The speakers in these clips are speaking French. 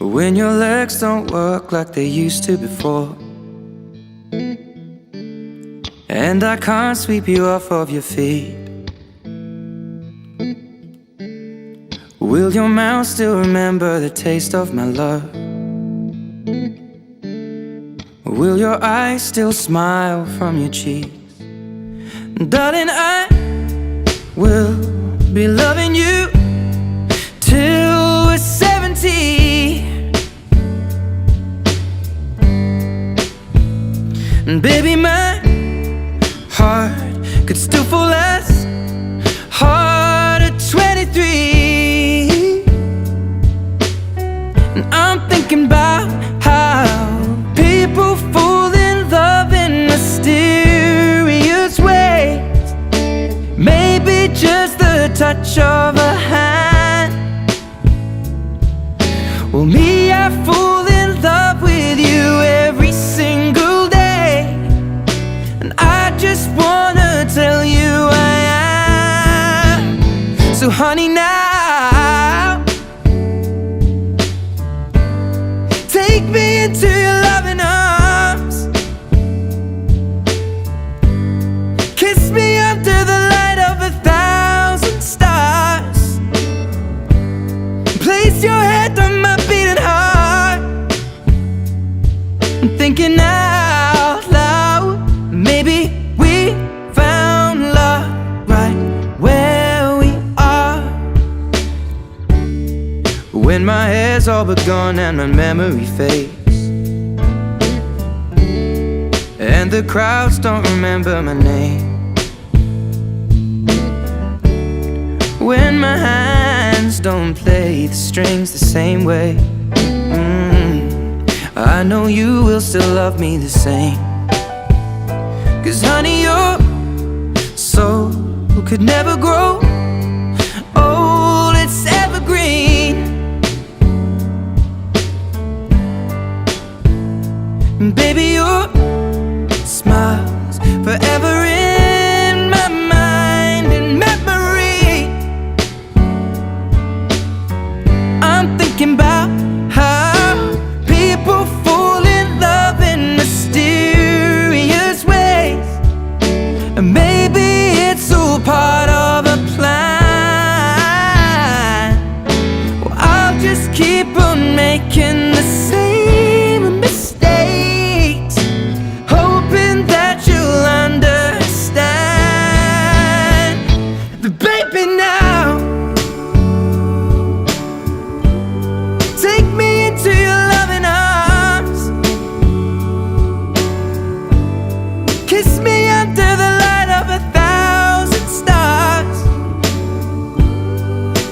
when your legs don't work like they used to before, and I can't sweep you off of your feet. Will your mouth still remember the taste of my love? Will your eyes still smile from your cheeks? Darling, I will be loving you till we're 70. And baby, my heart could still fall as hard at 23. And I'm thinking about how people fall in love in mysterious ways. Maybe just the touch of a hand. Well, me, I fall in love with you every single day, and I just wanna tell you I am. So honey, now take me into your loving arms. Kiss me under the light of 1,000 stars. Place your head on my beating heart. I'm thinking out loud, maybe we found love right where we are. When my hair's all but gone and my memory fades, and the crowds don't remember my name, when my hands don't play the strings the same way, I know you will still love me the same. 'Cause honey, your soul could never grow old, it's evergreen. And baby, your smile's forever in my mind and memory. I'm thinking about how people fall in love in mysterious ways, and maybe it's all part of a plan. Well, I'll just keep on making the same mistakes, hoping that you'll understand. But baby, now take me into your loving arms. Kiss me under the light of 1,000 stars.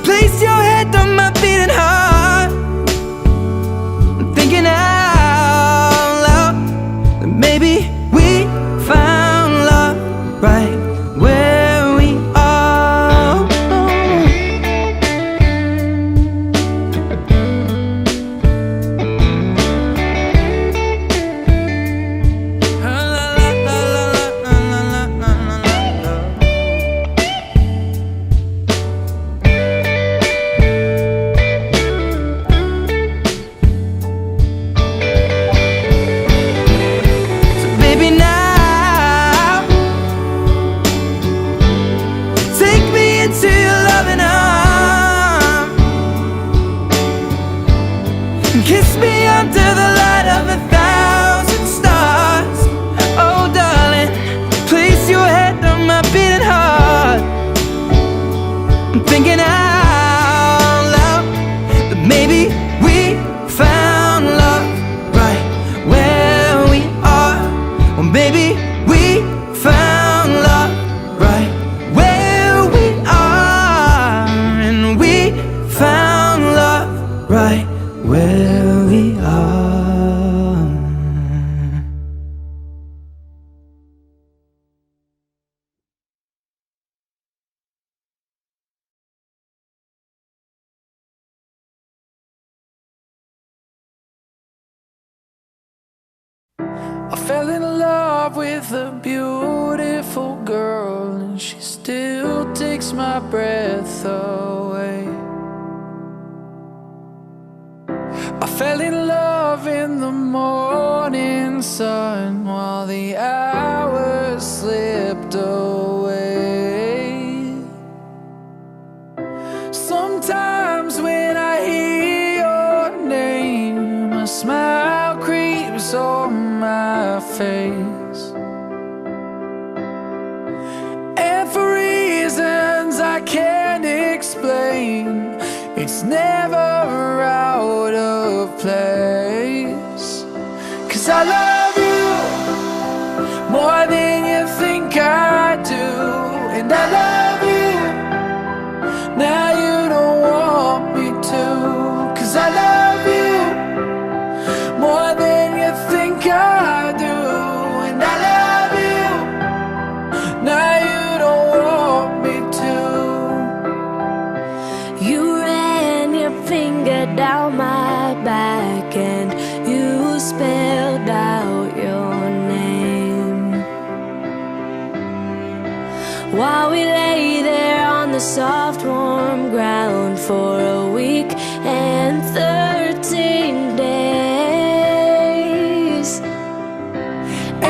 Place your head on my beating heart. I'm thinking out loud that maybe we found love right where we are. So baby, now take me into your loving arms. Kiss me under the light of 1,000 stars. Oh darling, place your head on my beating heart. I'm thinking out loud that maybe we found love right where we are. Well, maybe we found love right where we are, and we found love right where we are. I fell in love with a beautiful girl, and she still takes my breath away. I fell the morning sun while the hours slipped away. Sometimes when I hear your name, a smile creeps on my face. And for reasons I can't explain, it's never out of place. 'Cause I love you more than you think I do. And I love you, now you don't want me to. 'Cause I love you more than you think I do. And I love you, now you don't want me to. You ran your finger down my back and you spelled out your name. While we lay there on the soft warm ground for a week and 13 days.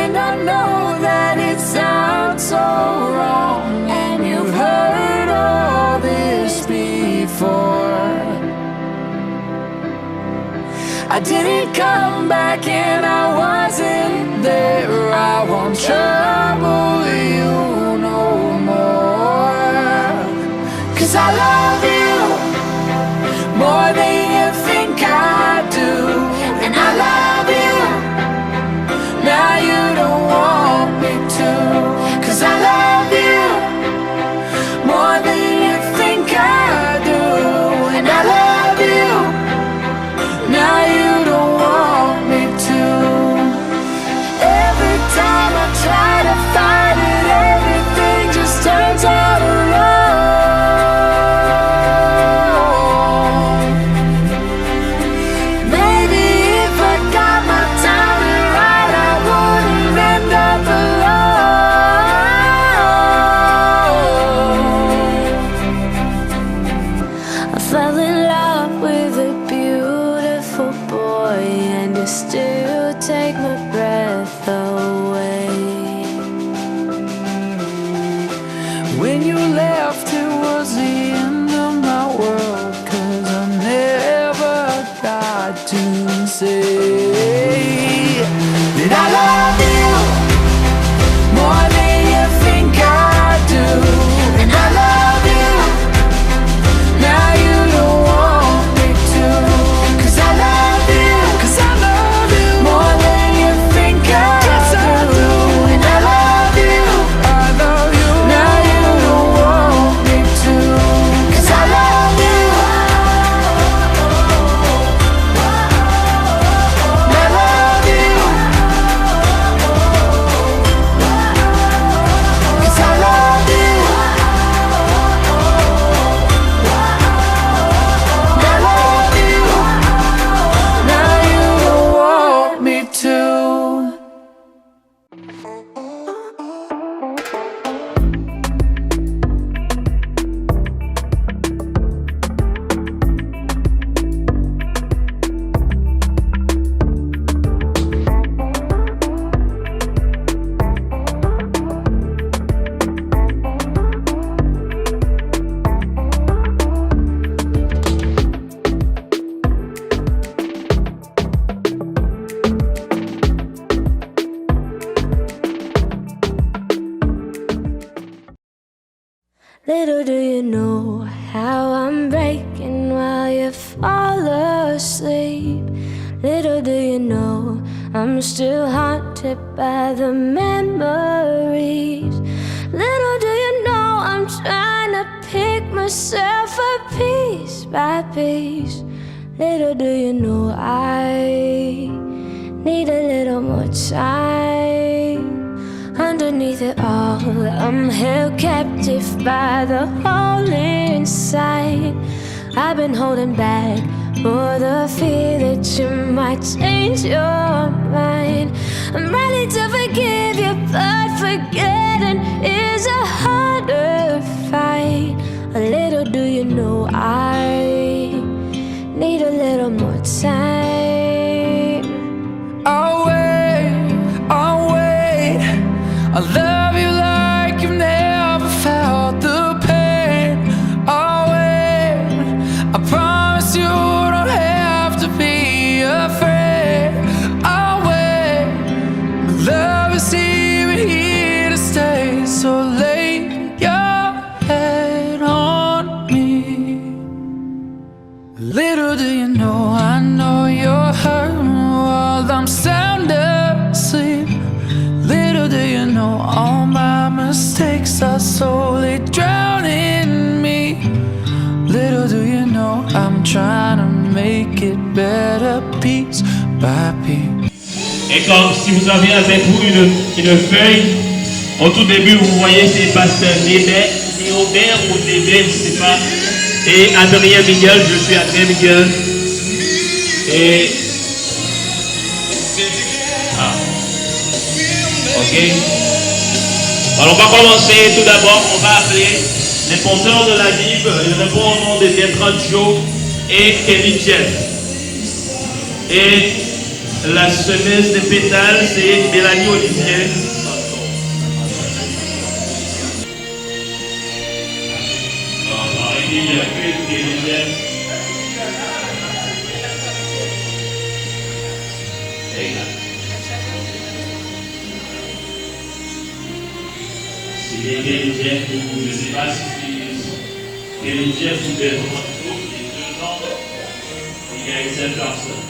And I know that it sounds so wrong, and you've heard all this before. I didn't come back and I wasn't there. I won't trouble you no more. 'Cause I love you more than you think I do. And I love you, now you don't want me to. 'Cause I love you more than you think I do. And I love you, now you don't want me to. Every time I try to fight it, everything just turns out wrong. Maybe if I got my timing right, I wouldn't end up alone. I fell in love with a beautiful boy, and you still take my breath away. When you left, it was the end of my world. 'Cause I never got to say that I love you more than you think I do. And I love you, now you don't want me to. 'Cause I love you, 'cause I love you more than you think I do. And I love you, now you don't want me to. 'Cause I love you, I love you. 'Cause I love you, I love you, now you don't want me to. Little do you know how I'm breaking while you fall asleep. Little do you know I'm still haunted by the memories. Little do you know I'm trying to pick myself up piece by piece. Little do you know I need a little more time. Underneath it all, I'm held captive by the hole inside. I've been holding back for the fear that you might change your mind. I'm ready to forgive you, but forgetting is a harder fight. A little do you know I need a little more time. I love you like you've never felt the pain. Oh, wait, I promise you don't have to be afraid. Oh, wait, love is here to stay. So lay your head on me. Little do you know, I know you're hurting while I'm sound asleep. Little do you know, all my mistakes are slowly drowning me. Little do you know, I'm trying to make it better piece by piece. Et comme si vous avez avec vous une feuille, au tout début vous voyez c'est pasteur Néobert ou Nébert, je ne sais pas. Et Adrien Miguel, je suis Adrien Miguel. Et... Ah. Ok. Alors on va commencer tout d'abord, on va appeler les porteurs de la Bible. Il répond au nom de Bertrand Joe et Kevin Jeff. Et la semeuse de pétales, c'est Mélanie Olivier. Si les Jeff, je ne sais pas si les Jeff ou Bertrand Joe, les deux noms, il y a une seule personne.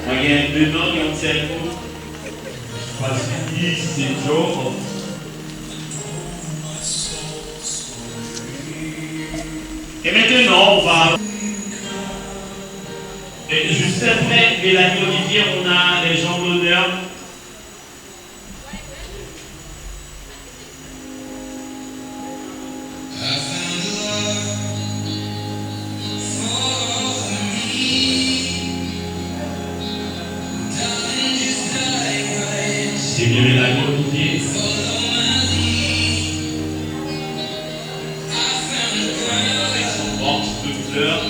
Il y a deux noms qui ont seul mot. Parce que c'est Joe. Et maintenant, on va. Et juste après Mélanie Olivier, on a les gens d'honneur. C'est bien Mélanie Olivier. Son box de fleurs.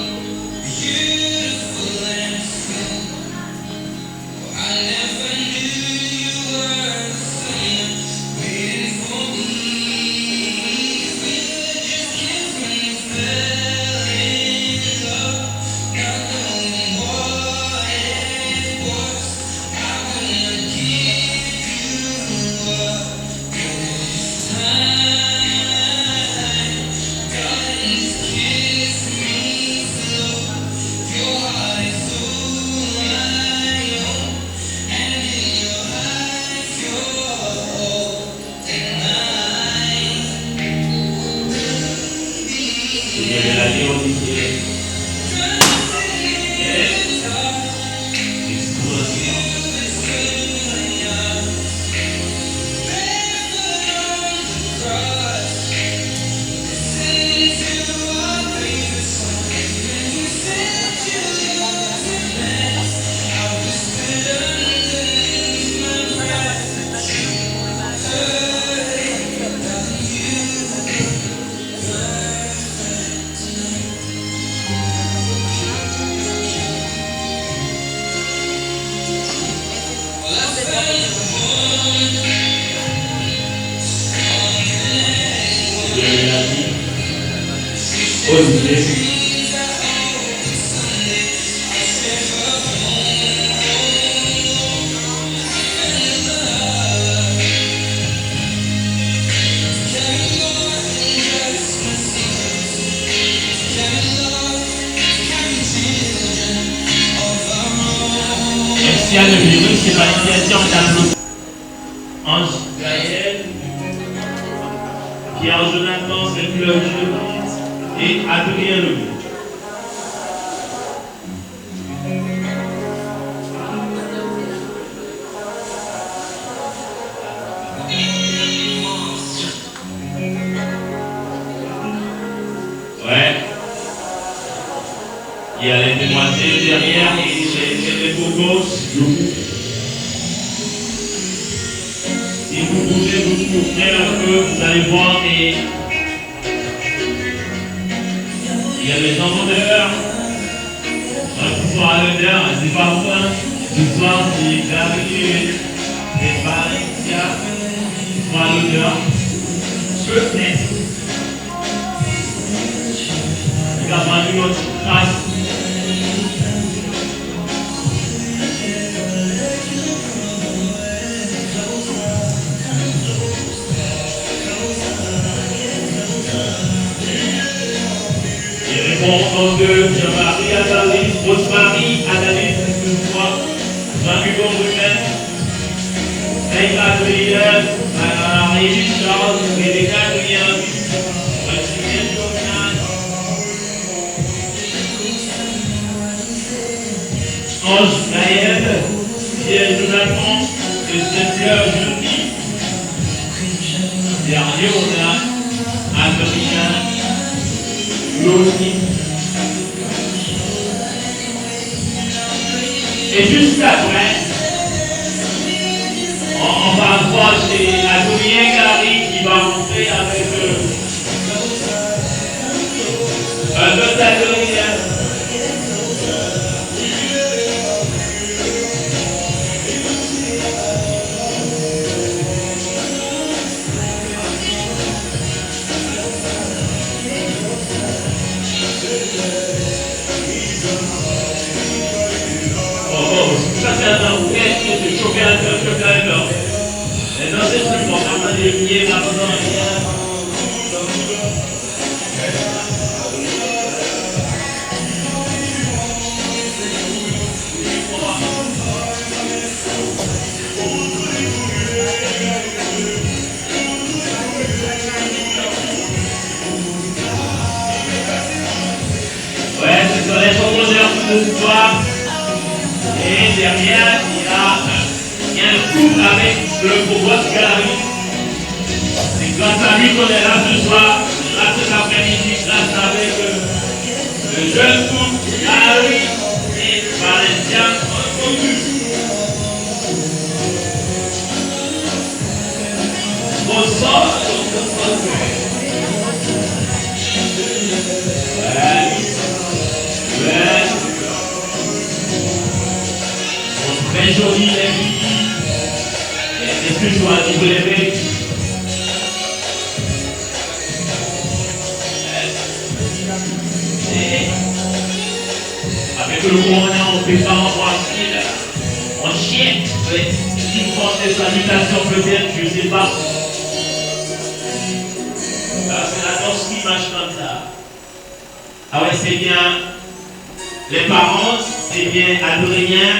Olivier. S'il y a le virus, c'est pas l'initiation d'applaudissements. Ange Gaël, Pierre Jonathan, Saint-Claude et Adrien Leroux. Ouais. Il y a les demoiselles derrière et les beaux gosses. Si vous pouvez vous couvrir un peu, vous allez voir et il y a les emmeneurs qui sont à l'honneur, c'est pas moi. Ce soir, c'est Gabriel goodness. Il a vendu notre grâce. Il répond au nom de Jean-Marie Adalis, Rosemary Adalis, une fois, Jean-Hugo Brunet, Neymar Adrien, Marie Charles, Rebecca Adrien, Maximilien Jonas, Ange Gaël, Pierre Jonathan, et Saint-Pierre Jeudi, Pierre Léonard, Adrien, Loni. Et juste après, on va voir chez Adrien Gary qui va monter avec un autre Adrien. Ça c'est un orchestre de Chopin. Maintenant c'est plus bon, on a des billets là-dedans. Ouais, ce sont les proposeurs de ce soir. Et derrière, il y a un couple avec le provost Gary. C'est grâce à lui qu'on est là ce soir, là cet après-midi, grâce avec le jeune couple Gary et Valencia Antonus. Bonsoir. Très joli les filles. Est-ce que je dois vous lever? Avec le courant, on ne fait pas embrasser là. On chien. Une forme de salutation peut-être, je ne sais pas. C'est la danse qui marche comme ça. Ah ouais, c'est bien. Les parents, c'est bien Adrien.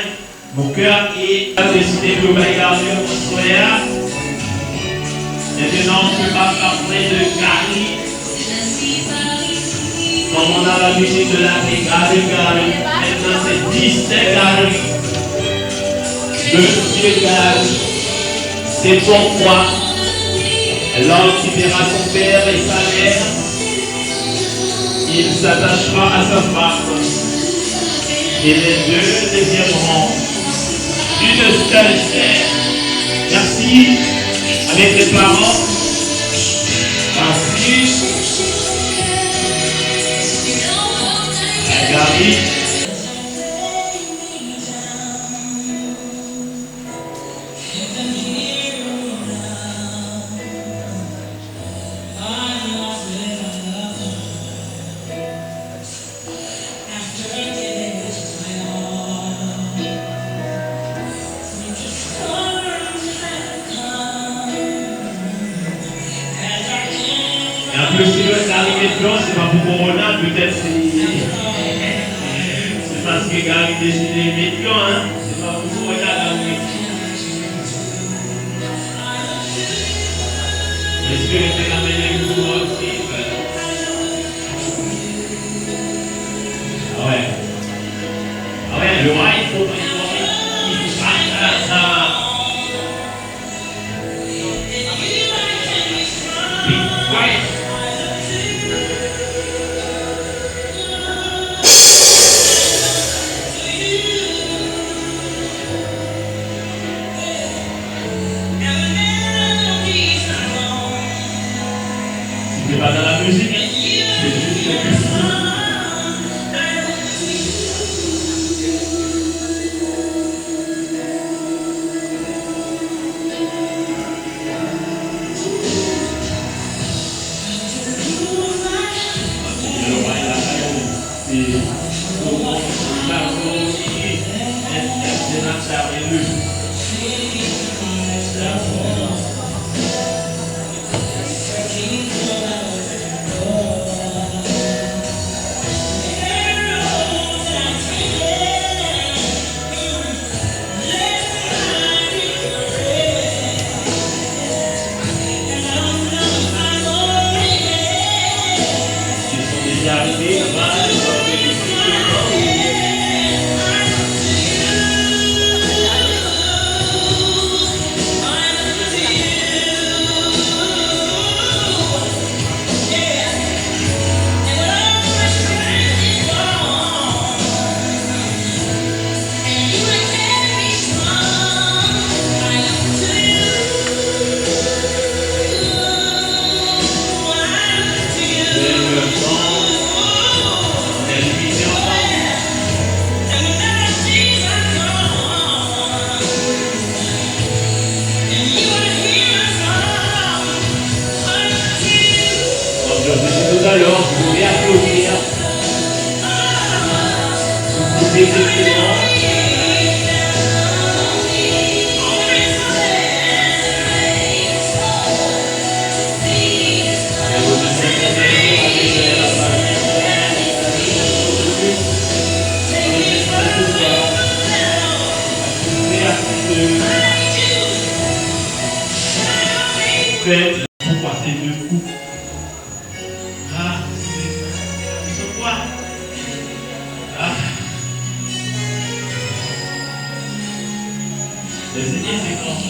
Mon cœur est décidé de regarder mon soeur. Maintenant, on ne peut pas parler de Gary. Comme on a l'habitude de l'appeler Gary. Maintenant, c'est Disney Gary. Monsieur Gary. C'est pourquoi l'homme qui verra son père et sa mère, il s'attachera à sa femme. Et les deux deviendront une seule chair. Merci avec les parents. Merci. Gary. Le silhouette est arrivé de blanc, c'est pas pour Corona, peut-être c'est parce que Gary décidé de blanc, hein. C'est pas pour Corona là, oui. Est-ce que les phénomènes de vous aussi? Ah ouais. Ah ouais, le roi, il faut ça. Pas dans la fait pour passer deux coups. Ah, c'est quoi? Ah. Mais c'est bien, c'est quand?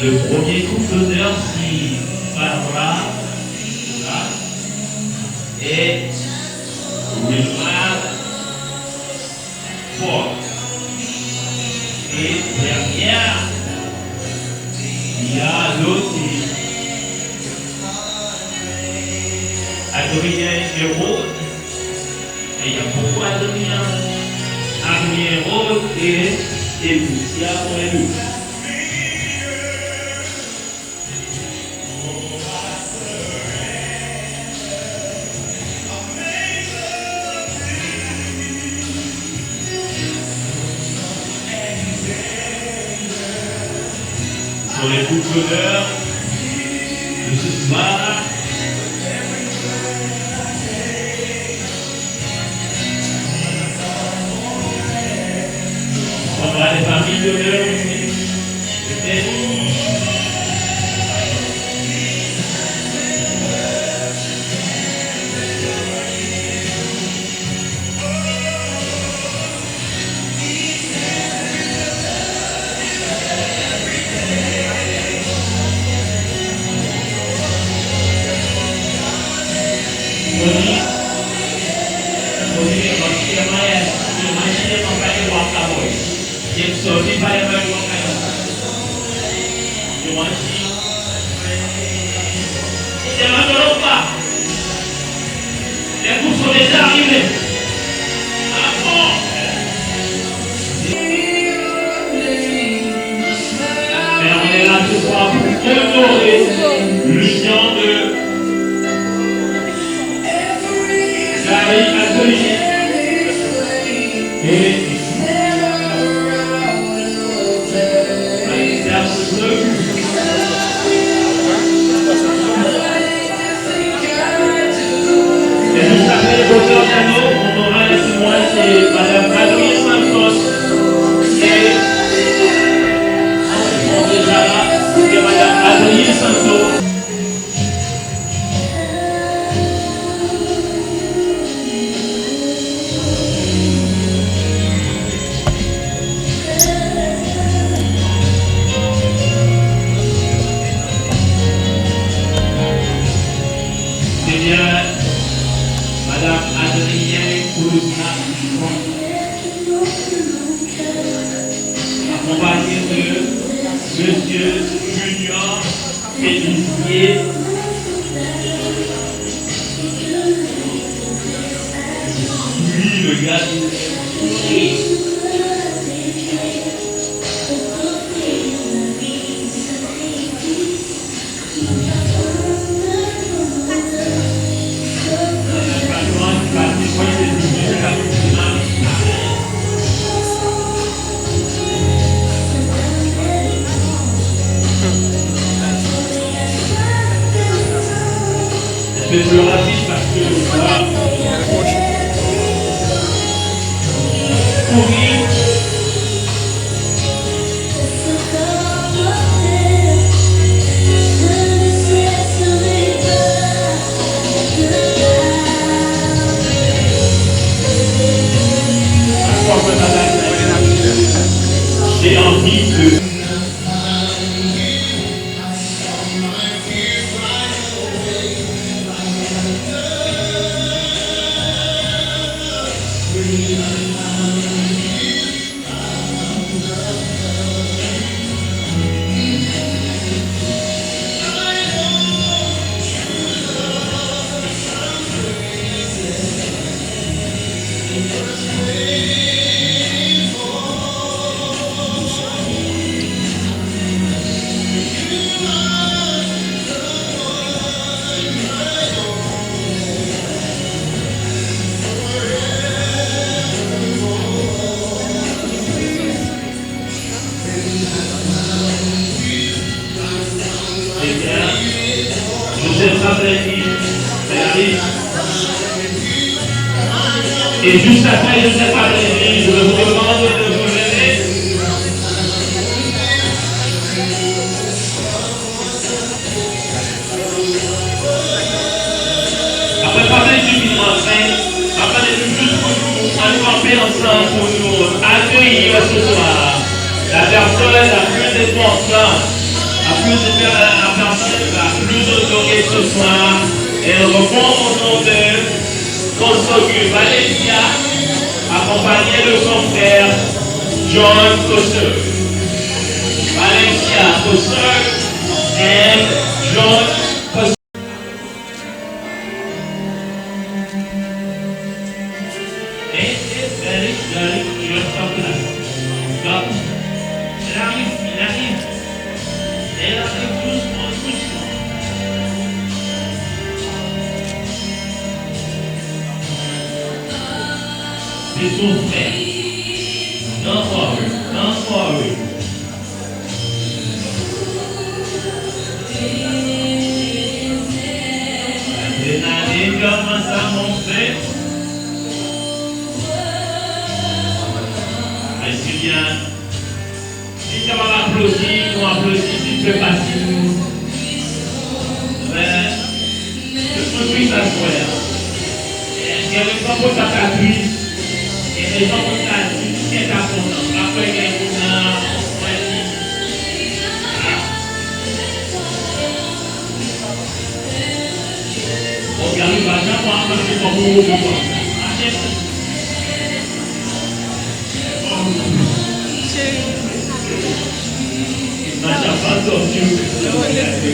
Le premier couple d'honneur, c'est Barbara et Wilmar Ford. Et derrière, il y a l'autre, Adrien Hérault. Et il y a beaucoup Adrien. Adrien Hérault et Lucia Moelleux. Sur les coups d'honneur de ce soir, on aura des familles d'honneur, peut-être. Les coups sont déjà arrivés. Ah bon? Mais on est là ce soir pour honorer l'union de Gary Anthony et on aura un témoin, c'est Madame Adrien Santos et Madame Adrien Santos. C'est bien Madame Adrien Koulouna, accompagnée de Monsieur Junior Pélissier, lui le gars du je vais plus rapide parce que voilà. Pour Et juste après, je ne sais pas l'église, je vous demande de vous lever. Après pas infiniment fait, après juste pour nous camper ensemble pour nous accueillir ce soir la personne la plus importante, la personne la plus honorée ce soir. Elle répond au nom de Consogu Valencia, accompagné de son frère John Kosseur. Valencia Kosseur et John Kosseur. Elle arrive doucement, doucement. C'est son frère. Don't worry, don't worry. L'adrénaline commence à monter. Est-ce bien? Si ça va m'applaudir, on applaudit, si tu peux passer. Je suis s'asseoir. Il y a des gens pour s'appuyer. Il y a des gens pour s'appuyer. Qui est à son nom? Après, il y a un regarde, va jamais appeler son mot au pouvoir. Mas já passou, tio. Não, regarde.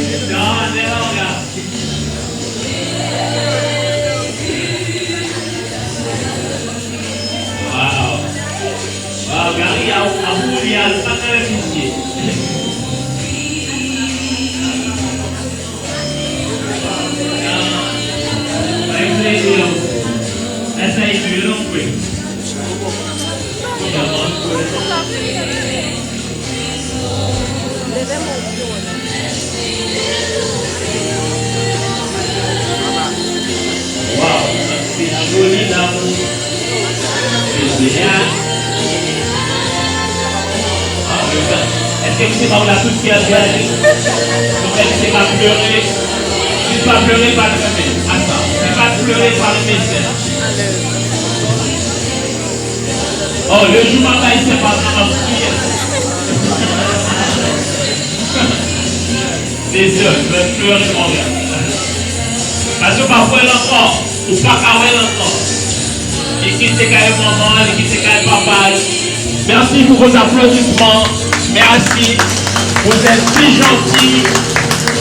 Uau. Uau, Gary, a mulher está beneficiando. Essa aí, eu não fui. Wow, c'est un joli d'amour. C'est génial. Est-ce que c'est pas la toute qui a gagné? Donc elle ne sait pas pleurer. Si tu ne pas pleurer, pas le remède. Attends, si tu ne pas pleurer, pas le médecin. Oh, le jour matin, il ne s'est pas vraiment prié. Désolé, je vais pleurer mon gars. Parce que parfois, elle encore, ou pas qu'à elle encore. Et qui s'est qu'à maman, et qui s'est qu'à papa. Merci pour vos applaudissements. Merci. Vous êtes si gentils.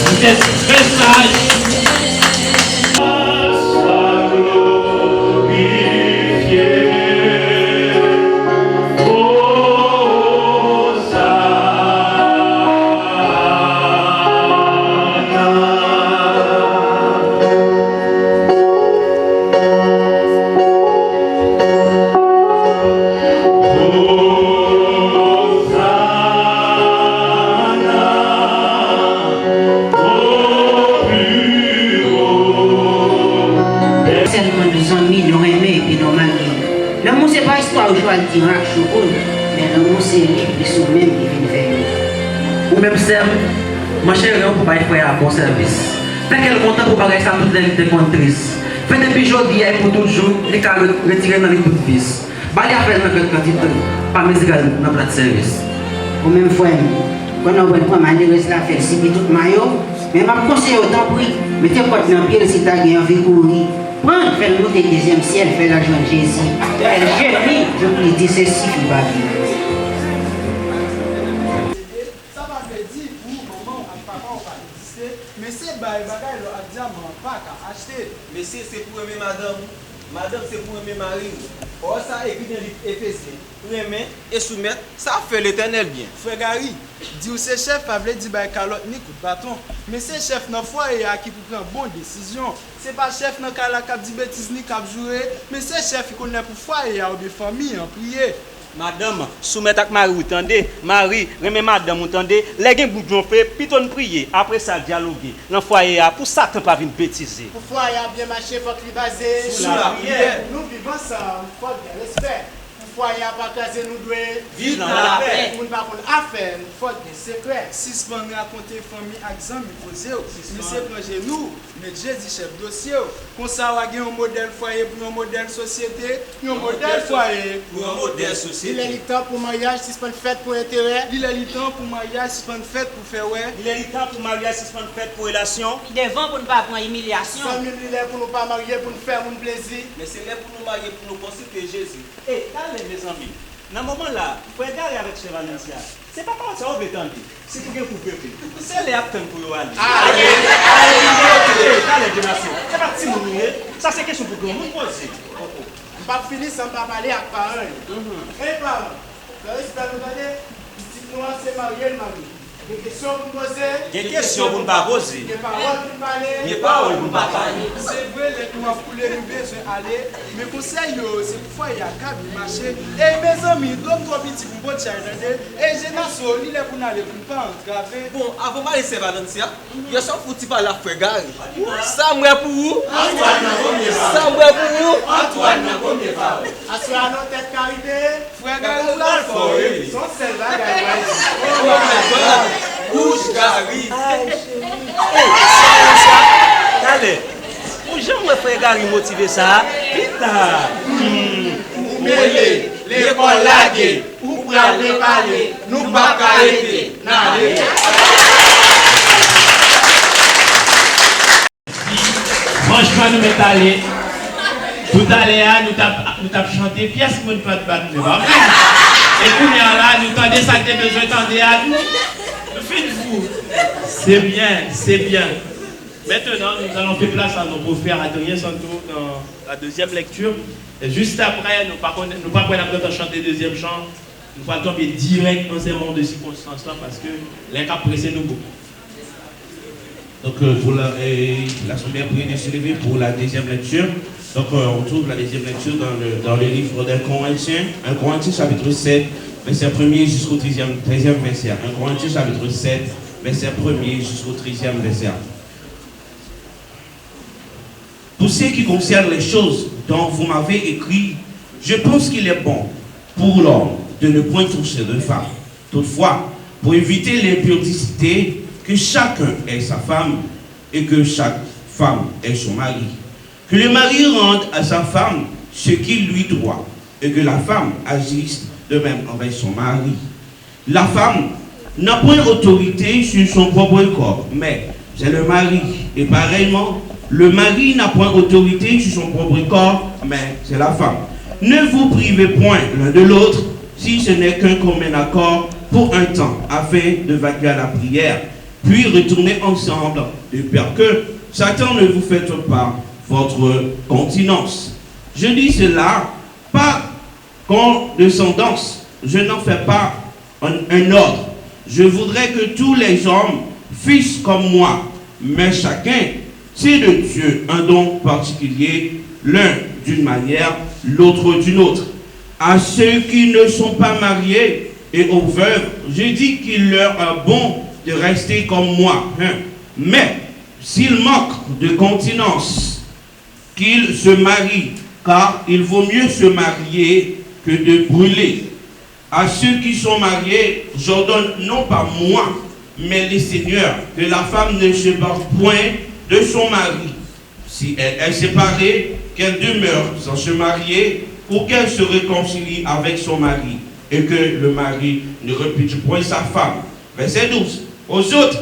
Vous êtes très sages. Ou même Sam, ma chérie, on peut pas faire un bon service. Fait qu'elle est contente pour pas rester à toute l'invité contrice. Fait depuis aujourd'hui, elle pour toujours, les cas retirer dans les bouts de vis. Bah, il y a fait dans notre quantité, pas musical dans notre service. Ou même fois, quand on va prendre malheureusement la faire, c'est tout maillot. Mais je conseille autant pour mettez quoi dans le pied, si tu as envie de courir. Prends, fais le monter deuxième ciel, fais la joie de Jésus. Elle génie, je vous dis, c'est si qu'il va vivre. Mais c'est bagaille a diamant pas qu'à acheter. Mais c'est pour aimer madame. Madame c'est pour aimer mari. Or ça écrit dans le livre Éphésiens. Aimer et soumettre, ça fait l'Éternel bien. Frère Gary, dit ou c'est chef a voulu dire bah calotte ni coup de bâton. Mais c'est chef dans foyer qui pour prendre bonne décision. C'est pas chef dans la cap dit bêtise ni cap jouer, mais c'est chef qui connaît pour foyer ou bien famille en prier. Madame, soumettre avec Marie, vous entendez? Marie, remet madame, vous entendez? Les gens bouillon fait, piton prier, après ça dialoguer. Dans foyer, pour Satan pas venir bêtiser. Pour foyer bien marché, faut qu'il basé sur la prière. Nous vivons ensemble, il faut bien respect. Pour foyer à pas caser nous doit Vivre dans la paix. Moun pa kon affaire, il faut bien secret. Si se pas raconter famille ak zami poser, mais c'est plongé nous, mais Jésus chef dossier. Comme ça va gagner un modèle foyer pour un modèle société, un modèle foyer Pour un modèle Il est société. le temps pour mariage, si c'est pas une fête pour intérêt. Il est le temps pour mariage, si c'est pas une fête pour faire ouais. Il est le temps pour mariage, si c'est pas une fête pour relation. Devant pour ne pas prendre humiliation. Sans même il est pour nous pas marier, pour nous faire un plaisir. Mais c'est là pour nous marier, pour nous constituer Jésus. Et allez mes amis, dans ce moment-là, il faut regarder avec ce Valencia. C'est pas comme ça on veut tendre. C'est pour que vous pouvez. C'est les acteurs pour vous aller. Allez, c'est pas petit monde. Ça c'est question pour vous poser. Je vais finir sans pas parler avec parents. Et parents, le respect nous donner, dites-nous c'est marié le mari. Des questions pour nous poser. Des questions pour ne pas poser. Des paroles pour parler. Des paroles pour ne pas parler. C'est vrai, les nous avons coulé nous besoin aller. Mais conseil, c'est pour faire y a câble marché. Et mes amis, comme toi petit pour bon tiens, et j'ai n'a soli les pour n'aller pour pas entraver. Bon, avant de laisser Valencia, il y a son foutu par la frère Gary. Ça moi pour vous. Ça moi pour vous. Assoir nos têtes carité, frère Gary ou la forêt. Son seul bagage. Oh my God. Couche Gary. Allez, pour jamais frère Gary motiver ça. Putain. Ou mêlé, l'école laguée, ou pour aller parler, nous pas arrêter. N'allez. Franchement, nous mettons allé. Tout à l'heure, nous t'avons chanté pièce pour ne pas te battre. Et pour nous là, nous t'avons ça que tu as besoin d'entendre à nous. Nous finissons vous. C'est bien, c'est bien. Maintenant, nous allons faire place à nos beaux-frères Adrien Santo dans la deuxième lecture. Et juste après, nous ne pouvons pas chanter le deuxième chant. Nous allons tomber direct dans ces moments de circonstances-là parce que les cas pressés nous beaucoup. Donc, pour l'Assemblée prière de se lever pour la deuxième lecture. Donc, on trouve la deuxième lecture dans le livre d'un Corinthiens, 1 Corinthiens chapitre 7, verset 1er jusqu'au 13e verset. 1 Corinthiens chapitre 7, verset 1er jusqu'au 13e verset. Pour ce qui concerne les choses dont vous m'avez écrit, je pense qu'il est bon pour l'homme de ne point toucher de femme. Toutefois, pour éviter l'impudicité, que chacun ait sa femme et que chaque femme ait son mari. Que le mari rende à sa femme ce qu'il lui doit et que la femme agisse de même avec son mari. La femme n'a point autorité sur son propre corps, mais c'est le mari. Et pareillement, le mari n'a point autorité sur son propre corps, mais c'est la femme. Ne vous privez point l'un de l'autre, si ce n'est qu'un commun accord pour un temps, afin de vaquer à la prière, puis retourner ensemble, de peur que Satan ne vous fasse pas votre continence. Je dis cela pas condescendance, je n'en fais pas un ordre. Je voudrais que tous les hommes fissent comme moi, mais chacun, c'est de Dieu un don particulier, l'un d'une manière, l'autre d'une autre. À ceux qui ne sont pas mariés et aux veuves, je dis qu'il leur est bon de rester comme moi. Mais s'ils manquent de continence, qu'ils se marient, car il vaut mieux se marier que de brûler. À ceux qui sont mariés, j'ordonne non pas moi, mais les seigneurs, que la femme ne se barre point de son mari. Si elle est séparée, qu'elle demeure sans se marier, ou qu'elle se réconcilie avec son mari, et que le mari ne répudie point sa femme. Verset 12. Aux autres,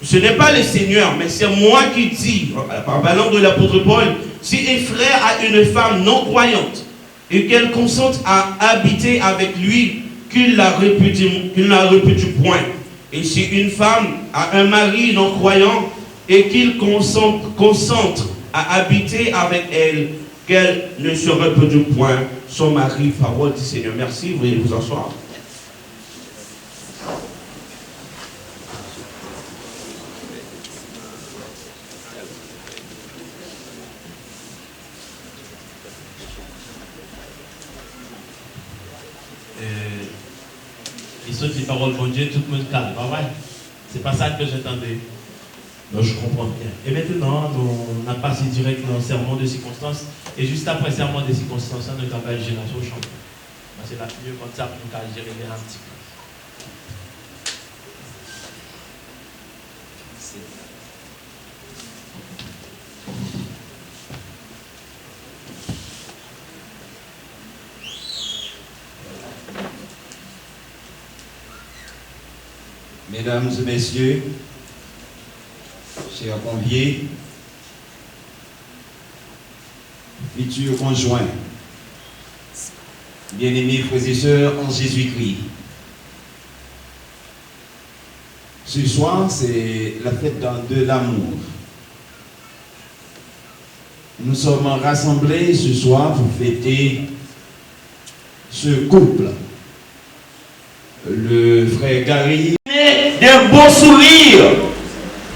ce n'est pas le Seigneur, mais c'est moi qui dis, par parlant de l'apôtre Paul, si un frère a une femme non croyante et qu'elle consente à habiter avec lui, qu'il la répudie point. Et si une femme a un mari non croyant et qu'il consente à habiter avec elle, qu'elle ne se répudie point son mari. Parole du Seigneur. Merci, veuillez vous asseoir. Ils sont des paroles de Dieu, tout le monde calme, pas vrai? C'est pas ça que j'entendais. Donc je comprends bien. Et maintenant, on a passé direct dans le serment de circonstances. Et juste après le serment de circonstances, on a fait génération au champ. C'est la mieux comme ça pour nous gérer un petit peu. Mesdames et messieurs, chers conviés, futurs conjoints, bien-aimés frères et sœurs en Jésus-Christ. Ce soir, c'est la fête de l'amour. Nous sommes rassemblés ce soir pour fêter ce couple. Le frère Gary d'un beau sourire.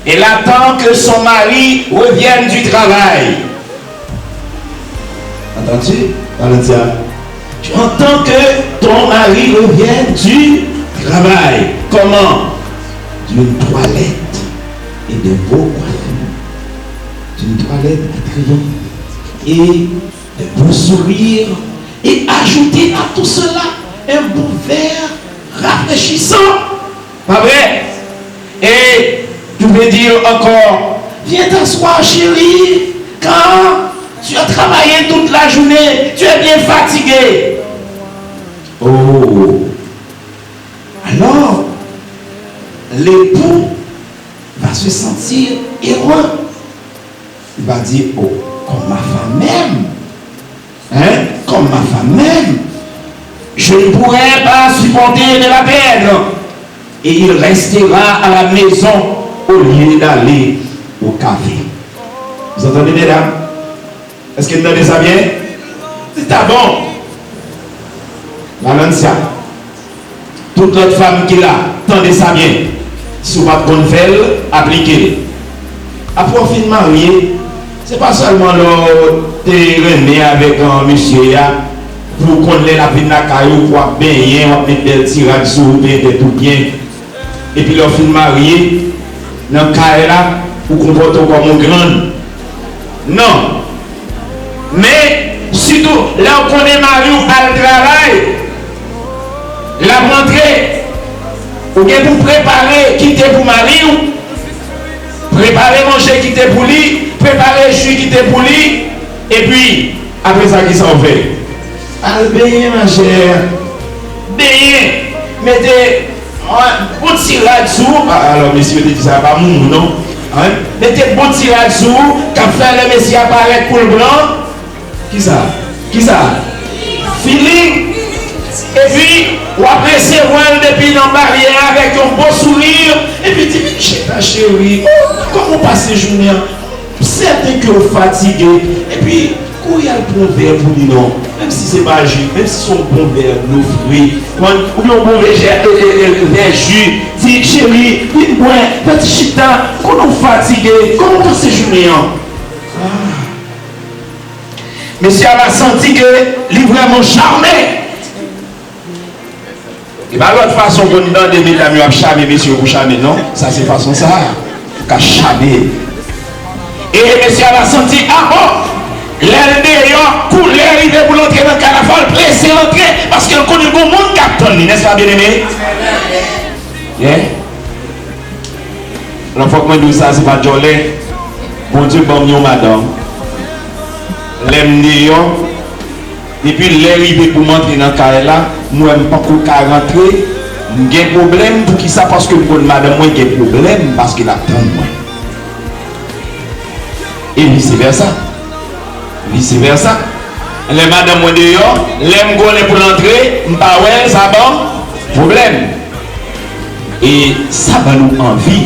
Elle attend que son mari revienne du travail. Entends-tu, Valentia? Tu entends que ton mari revienne du travail. Comment? D'une toilette et de beaux coiffures. D'une toilette attrayante et de beaux sourires. Et ajouter à tout cela un beau verre rafraîchissant. Pas vrai? Et je vais dire encore, viens t'asseoir chérie, quand tu as travaillé toute la journée, tu es bien fatigué. Oh, alors l'époux va se sentir heureux. Il va dire, oh, comme ma femme aime, hein, comme ma femme aime, je ne pourrais pas supporter de la peine. Et il restera à la maison au lieu d'aller au café. Vous entendez, mesdames? Est-ce que vous entendez ça bien? C'est bon. Valencia. Toute l'autre femme qui est là, entendez ça bien. Si vous n'avez pas de bonne felle, appliquez. Après, on finit marié. Ce n'est pas seulement t'es rené avec un monsieur pour qu'on ait la vie de la caillou, pour baigner, on met des tirages sur des tout bien. Et puis, leur fille mariée, dans le cas là, vous comportez comme un grand. Non. Mais, surtout, là où on est marié ou à le travail, la rentrée, ou bien pour préparer, quitter pour marier, préparer manger, quitter pour lui, préparer jus, quitter pour lui, et puis, après ça, qui s'en fait? Allez, baigner, ma chère. Baigner. Mettez. Bon tirage sous, alors messieurs, dit ça pas mon non? Hein? Mettez bon tirage sous, qu'a fait le messieurs apparaître pour le blanc. Qui ça? Qui ça? Feeling. Et puis, on après c'est voir depuis dans la barrière avec un beau sourire. Et puis, dit, chérie, comment passer journée? Certain que vous fatigué. Et puis, où il y a le bon verre pour lui, non? Même si c'est pas jus, même si c'est un bon verre, nos fruits, ou bien un bon verre jus, dit chérie, dis-moi, petit chita, qu'on est fatigué, comment on s'est journée? Monsieur a senti que il est vraiment charmé. Et bien l'autre façon qu'on est dans des mille amis à charmer, monsieur, pour charmer, non? Ça c'est façon ça, qu'à charmer. Et monsieur a senti, ah bon? L'air d'ailleurs, pour l'arriver pour l'entrer dans le carnaval, pressé l'entrée, parce qu'elle connaît le monde captain, n'est-ce pas bien aimé? Yeah. La fois que je dis ça, c'est pas jolé. Bon Dieu, bon Dieu, madame. L'aime d'ailleurs, et puis l'arriver pour m'entrer dans le carnaval, moi, je ne peux pas rentrer. J'ai un problème pour qui ça, parce que pour madame, moi, j'ai un problème parce qu'il attend moi. Et vice versa. Vice versa. Les madame moi dehors, l'aime gonner pour l'entrée, m'pas ouais, ça bon, problème. Et ça va nous envie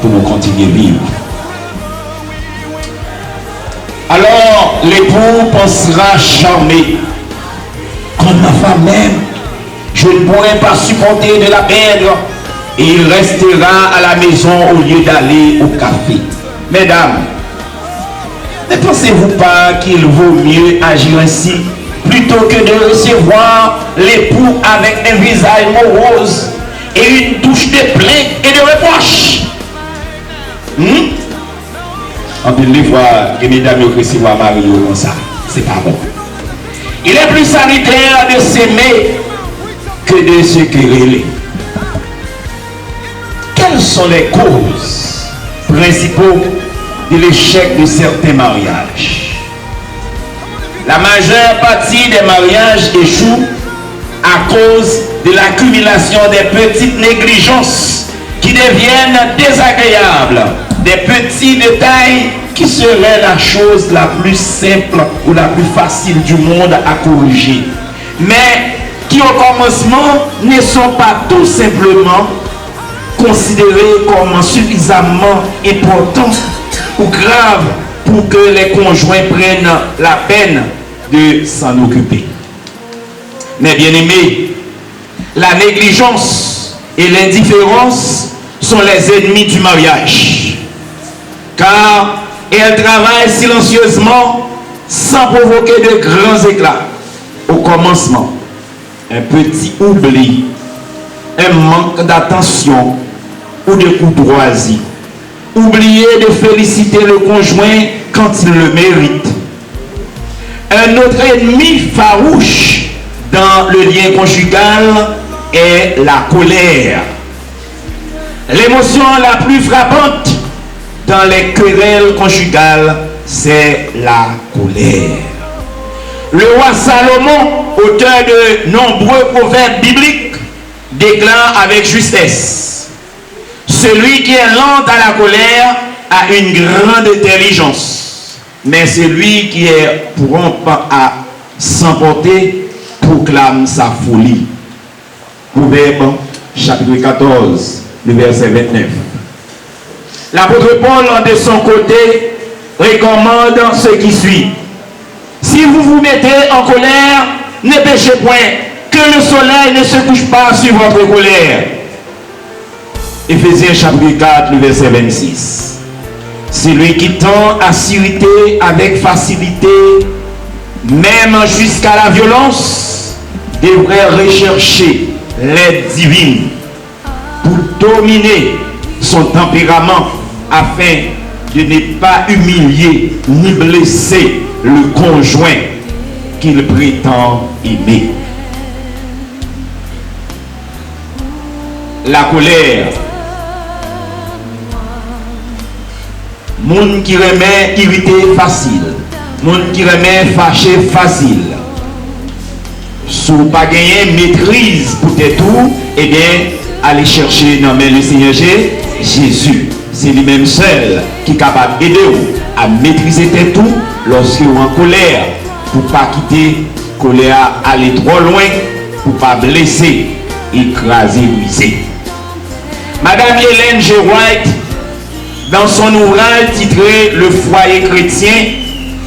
pour nous continuer à vivre. Alors, l'époux pensera charmé. Comme ma femme même, je ne pourrai pas supporter de la perdre. Et il restera à la maison au lieu d'aller au café. Mesdames, ne pensez-vous pas qu'il vaut mieux agir ainsi plutôt que de recevoir l'époux avec un visage morose et une touche de plainte et de reproche? En plus, les fois, les mesdames qui recevoir Mario comme ça, c'est pas bon. Il est plus sanitaire de s'aimer que de se quereller. Quelles sont les causes principaux de l'échec de certains mariages? La majeure partie des mariages échouent à cause de l'accumulation des petites négligences qui deviennent désagréables, des petits détails qui seraient la chose la plus simple ou la plus facile du monde à corriger, mais qui au commencement ne sont pas tout simplement considérés comme suffisamment importants ou graves pour que les conjoints prennent la peine de s'en occuper. Mais bien aimés, la négligence et l'indifférence sont les ennemis du mariage, car elles travaillent silencieusement sans provoquer de grands éclats. Au commencement, un petit oubli, un manque d'attention ou de courtoisie. Oublier de féliciter le conjoint quand il le mérite. Un autre ennemi farouche dans le lien conjugal est la colère. L'émotion la plus frappante dans les querelles conjugales, c'est la colère. Le roi Salomon, auteur de nombreux proverbes bibliques, déclare avec justesse: celui qui est lent à la colère a une grande intelligence, mais celui qui est prompt à s'emporter proclame sa folie. Proverbe chapitre 14, le verset 29. L'apôtre Paul, de son côté, recommande ce qui suit: si vous vous mettez en colère, ne péchez point, que le soleil ne se couche pas sur votre colère. Éphésiens chapitre 4, le verset 26. Celui qui tend à s'irriter avec facilité, même jusqu'à la violence, devrait rechercher l'aide divine pour dominer son tempérament afin de ne pas humilier ni blesser le conjoint qu'il prétend aimer. La colère. Moun qui remet irrité facile. Moun qui remet fâché facile. Si vous pas gagné maîtrise pour tout, eh bien, allez chercher dans le Seigneur Jésus. C'est lui-même seul qui est capable d'aider vous à maîtriser tout lorsque vous êtes en colère, pour ne pas quitter la colère, aller trop loin, pour ne pas blesser, écraser, briser. Madame Hélène G. White, dans son ouvrage titré Le foyer chrétien,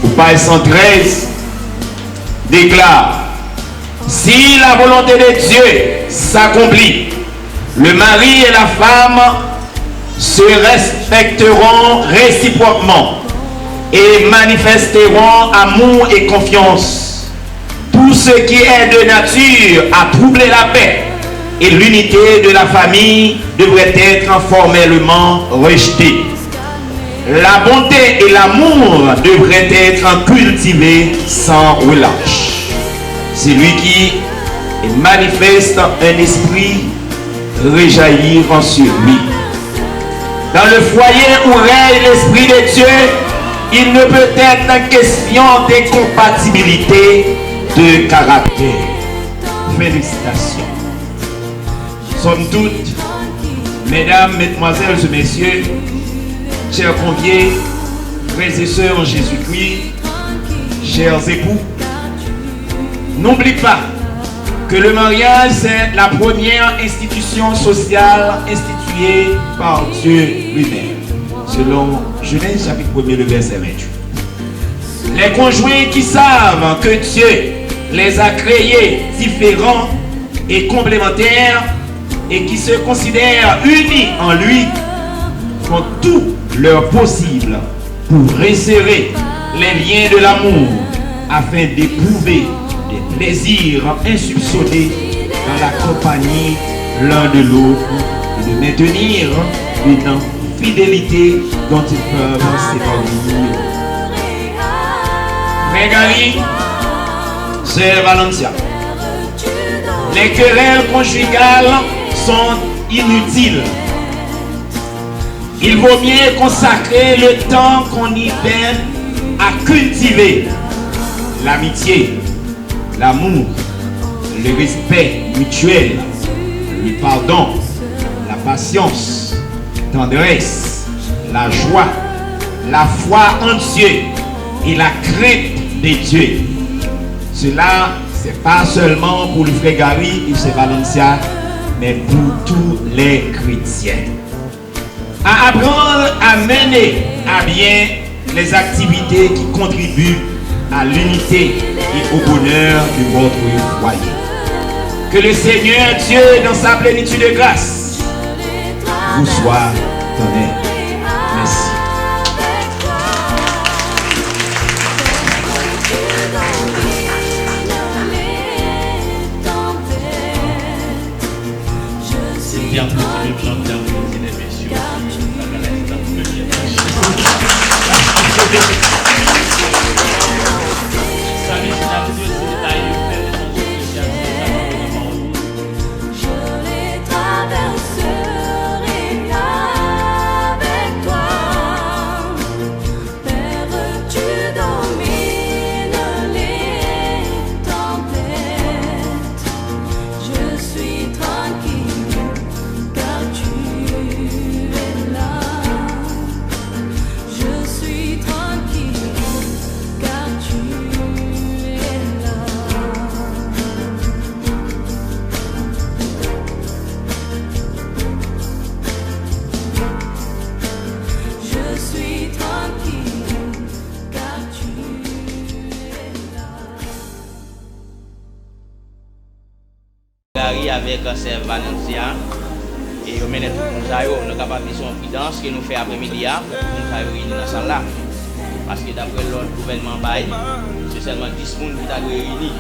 au page 113, déclare: si la volonté de Dieu s'accomplit, le mari et la femme se respecteront réciproquement et manifesteront amour et confiance. Tout ce qui est de nature à troubler la paix et l'unité de la famille devrait être formellement rejeté. La bonté et l'amour devraient être cultivés sans relâche. Celui qui manifeste un esprit rejaillir sur lui. Dans le foyer où règne l'Esprit de Dieu, il ne peut être question d'incompatibilité de caractère. Félicitations. Somme toute, mesdames, mesdemoiselles et messieurs, chers conviés, frères et sœurs en Jésus-Christ, chers époux, n'oublie pas que le mariage, c'est la première institution sociale instituée par Dieu lui-même, selon Genèse chapitre 1, le verset 28. Les conjoints qui savent que Dieu les a créés différents et complémentaires et qui se considèrent unis en lui font tout leur possible pour resserrer les liens de l'amour afin d'éprouver des plaisirs insoupçonnés dans la compagnie l'un de l'autre et de maintenir une fidélité dont ils peuvent s'épanouir. Frère Gary, Sœur Valencia, les querelles conjugales sont inutiles. Il vaut mieux consacrer le temps qu'on y donne à cultiver l'amitié, l'amour, le respect mutuel, le pardon, la patience, la tendresse, la joie, la foi en Dieu et la crainte de Dieu. Cela, c'est pas seulement pour le frère Gary et c'est Valencia, mais pour tous les chrétiens. À apprendre à mener à bien les activités qui contribuent à l'unité et au bonheur de votre foyer. Que le Seigneur Dieu, dans sa plénitude de grâce, vous soit donné. Merci. C'est bien pour le plan de mesdames et messieurs. Avec Sœur Valencia et on mène tout le monde, nous sommes capables de faire une danse que nous faisons après-midi, nous faisons réunir dans la salle là. Parce que d'après l'ordre gouvernement, c'est seulement 10 personnes qui sont réunis.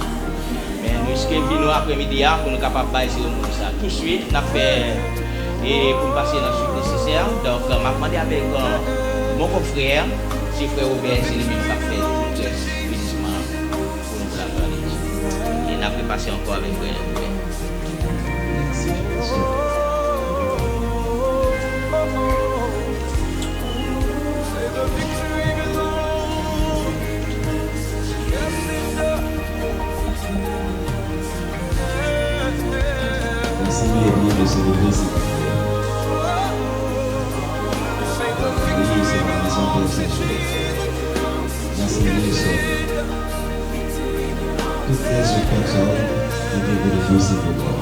Mais nous sommes après-midi pour nous capables de faire ça. Tout de suite, nous avons fait et pour passer dans le suite nécessaire. Donc, je m'ai demandé avec mon confrère, si frère Robert, c'est lui-même qui a fait le bénissement pour nous accompagner. Et nous avons passé encore avec frère Robert. Seigneur est bien de célébrer cette prière. Oui, c'est ma maison pour cette journée. Merci de ça. Toutes les autres personnes qui viennent de Dieu, c'est pour toi.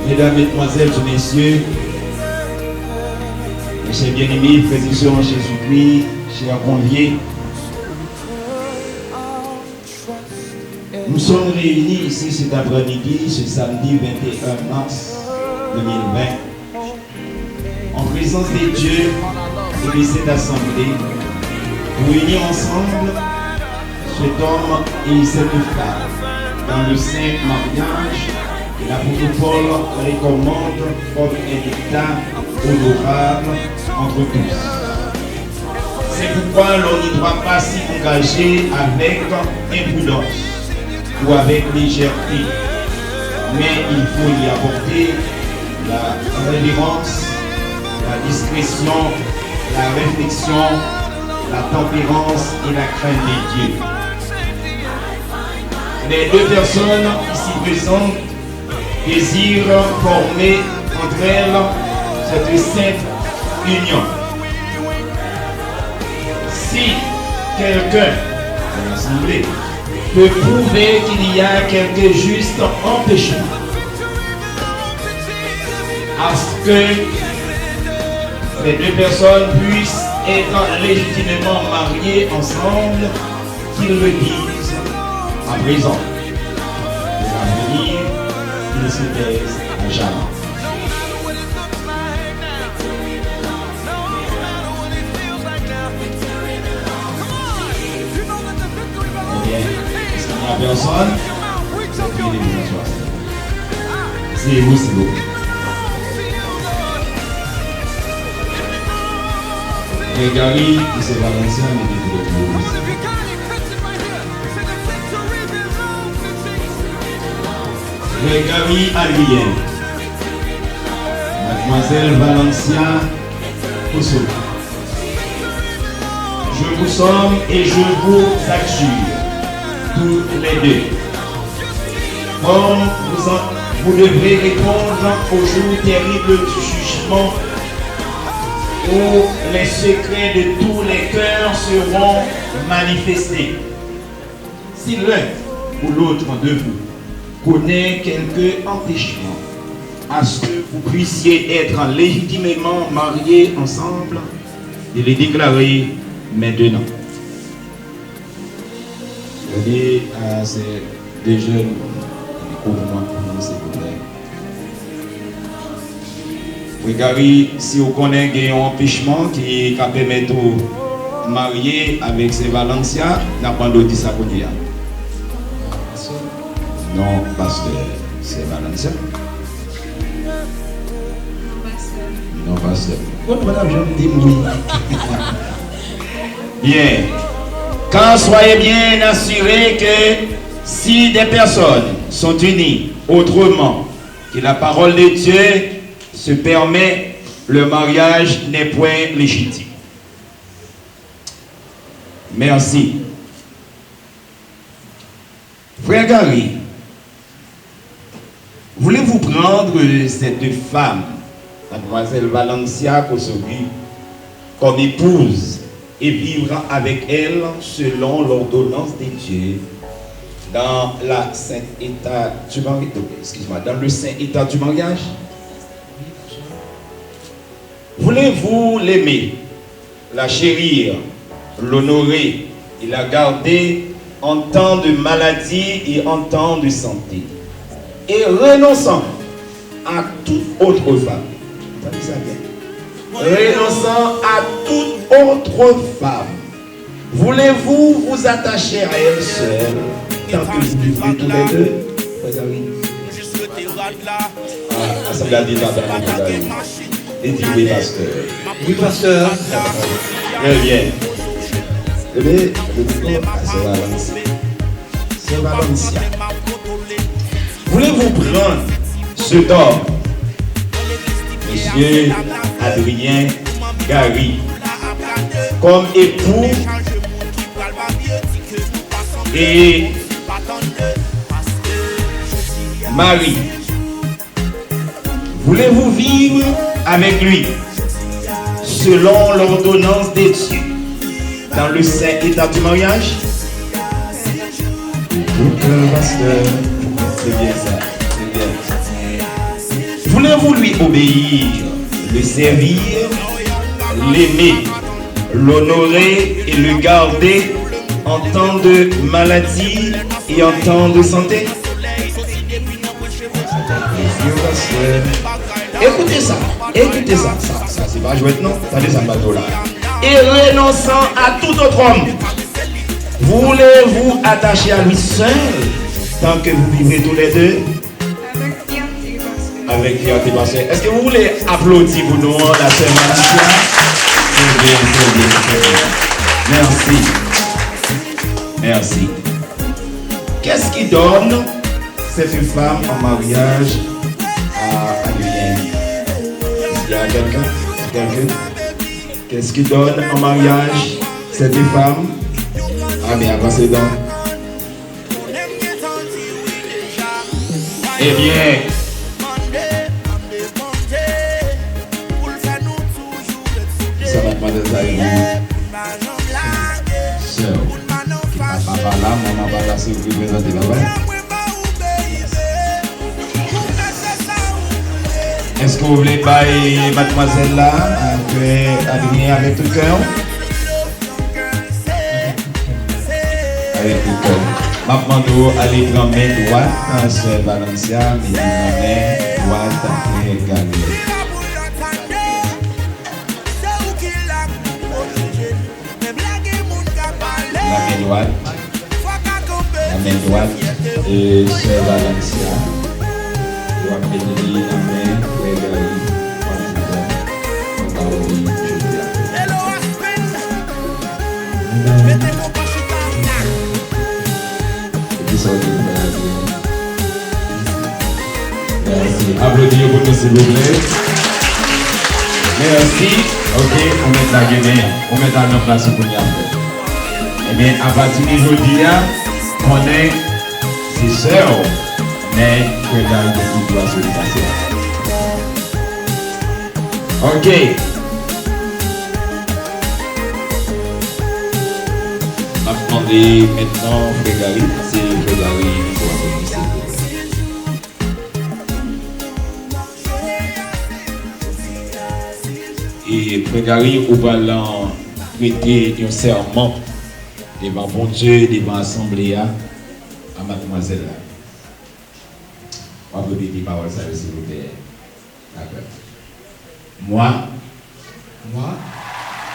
Mesdames, Mesdemoiselles et Messieurs, mes chers bien-aimés, frères et sœurs en Jésus-Christ, chers conviés, nous sommes réunis ici cet après-midi, ce samedi 21 mars 2020, en présence de Dieu et de cette assemblée, pour unir ensemble cet homme et cette femme dans le saint mariage. L'apôtre Paul recommande comme un état honorable entre tous. C'est pourquoi l'on ne doit pas s'y engager avec imprudence ou avec légèreté, mais il faut y apporter la révérence, la discrétion, la réflexion, la tempérance et la crainte de Dieu. Les deux personnes ici présentes désirent former entre elles cette sainte union. Si quelqu'un de l'Assemblée peut prouver qu'il y a quelque juste empêchement à ce que les deux personnes puissent être légitimement mariées ensemble, qu'ils le disent à présent. Pour l'avenir, ils se taisent à jamais. Eh bien, est-ce qu'il n'y a personne? C'est qu'il est déjà. C'est vous, c'est vous. Grégory, qui c'est Valencien, mais qui est de Grégory Adrien. Mademoiselle Valencia Kosovo. Je vous somme et je vous assure, tous les deux, comme vous devrez répondre au jour terrible du jugement où les secrets de tous les cœurs seront manifestés. Si l'un ou l'autre de vous connaît quelque empêchement à ce que vous puissiez être légitimement mariés ensemble, il est déclaré maintenant. Je dis à ces deux jeunes, couvrez-moi pour nous, s'il vous plaît. Grégory, si vous connaissez un empêchement qui permet de marier avec ces Valenciens, n'a pas dit ça pour nous. Non, pasteur, c'est Valencien. Non, pasteur. Madame, je me dis oui. Bien. Quand soyez bien assurés que si des personnes sont unies autrement que la parole de Dieu se permet, le mariage n'est point légitime. Merci. Frère Gary, voulez-vous prendre cette femme, mademoiselle Valencia Kosovo, comme épouse et vivre avec elle selon l'ordonnance de Dieu dans la saint état du mariage, excuse-moi, dans le saint état du mariage? Voulez-vous l'aimer, la chérir, l'honorer et la garder en temps de maladie et en temps de santé, et renonçant à toute autre femme? Entendez ça bien. Renonçant à toute autre femme, voulez-vous vous attacher à elle seule tant que vous vivez tous les deux? Ah, ça l'a dit là-bas. Et dit oui, pasteur. Oui, pasteur. Très bien. Eh bien, le diplôme, c'est Valencia. C'est Valencia. Voulez-vous prendre cet homme, Monsieur Adrien Gary, comme époux et mari? Voulez-vous vivre avec lui selon l'ordonnance des dieux dans le saint état du mariage? C'est bien ça, c'est bien. Voulez-vous lui obéir, le servir, l'aimer, l'honorer et le garder en temps de maladie et en temps de santé? Écoutez ça, ça c'est pas jouet non, attendez ça bateau là. Et renonçant à tout autre homme, voulez-vous attacher à lui seul tant que vous vivez tous les deux? Avec fierté, pasteur. Est-ce que vous voulez applaudir pour nous la sœur Valencia? C'est bien, c'est bien. Merci. Merci. Qu'est-ce qui donne cette femme en mariage à Adrien? Est-ce qu'il y a quelqu'un? Qu'est-ce qui donne en mariage cette femme? Ah bien, avancez donc. Eh bien, ça va pas de taille. Sœur, papa là, maman va là, si vous voulez présenter papa. Est-ce que vous voulez bailler mademoiselle là, après Adrien avec tout le cœur? Avec tout le cœur. Maintenant, allez prendre main droite, sœur Valencia, mais main droite après Gary. La main droite et sœur Valencia. Je vais mettre les mains, frère Gary, on va vous dire, je dis à Hello, Aspen. Mettez vos poches et puis ça, on dit, merci. Applaudissez pour nous, s'il vous plaît. Merci. Ok, on met la guinée, on met dans notre place pour y aller. Eh bien, à partir d'aujourd'hui, on est ses sœurs, mais que là, il doit se dépasser. Ok. On va demander maintenant Frégari, c'est Frégari qui doit commencer. Et Frégari, on va prêter un serment devant bon Dieu, devant l'Assemblée à mademoiselle. On va vous dire des paroles, ça, s'il vous plaît. D'accord. Moi,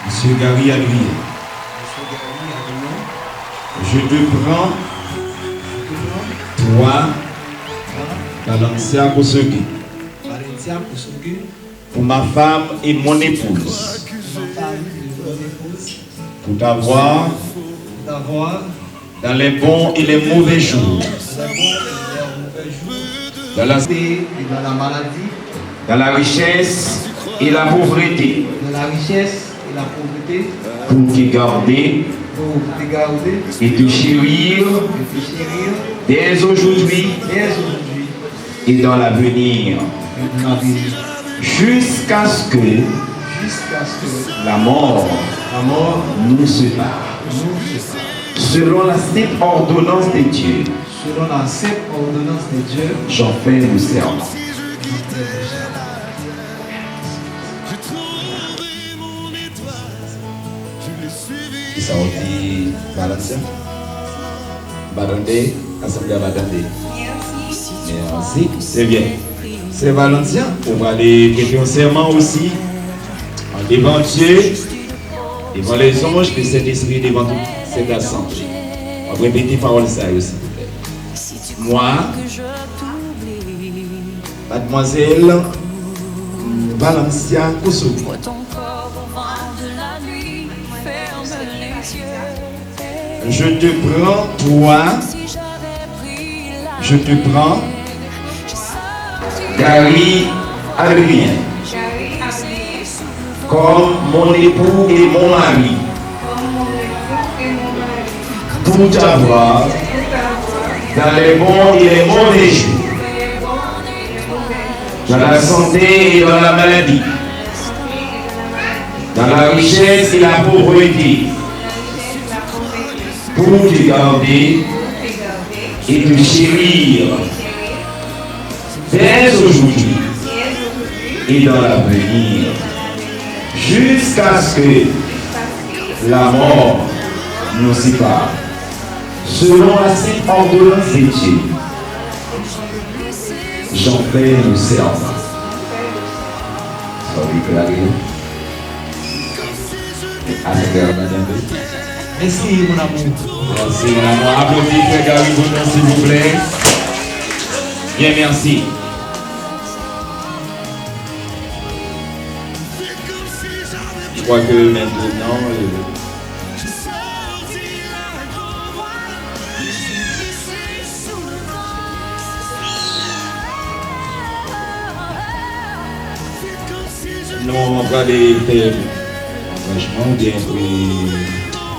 Monsieur Gary Adrien, je te prends, toi, Valencia Kosogui, pour ma femme et mon épouse, pour t'avoir dans les bons et les mauvais jours, dans la santé et dans la maladie, dans la richesse et la pauvreté, pour te garder et te chérir dès aujourd'hui et dans l'avenir, jusqu'à ce que la mort nous sépare. Selon la sainte ordonnance de Dieu, j'en fais le serment. Et ça on dit Valencia. Badandé, Assemblée Badandé. Merci. C'est bien. C'est Valencia. On va aller prêter un serment aussi. En devant Dieu, devant les anges de cet esprit, devant toute cette assemblée. On va répéter parole ça aussi. Moi, mademoiselle Valencia Kosogui, je te prends, toi, je te prends, Gary Adrien, comme mon époux et mon mari, pour t'avoir dans les bons et les mauvais jours, dans la santé et dans la maladie, dans la richesse et la pauvreté, pour te garder et te chérir dès aujourd'hui et dans l'avenir, jusqu'à ce que la mort nous sépare. Selon la sainte ordonnance de Dieu, j'en fais le serment. Merci mon amour. Merci mon amour. Applaudissez Frère Gary Boudon, s'il vous plaît. Bien, merci. Je crois que maintenant, nous on va aller faire franchement bien pour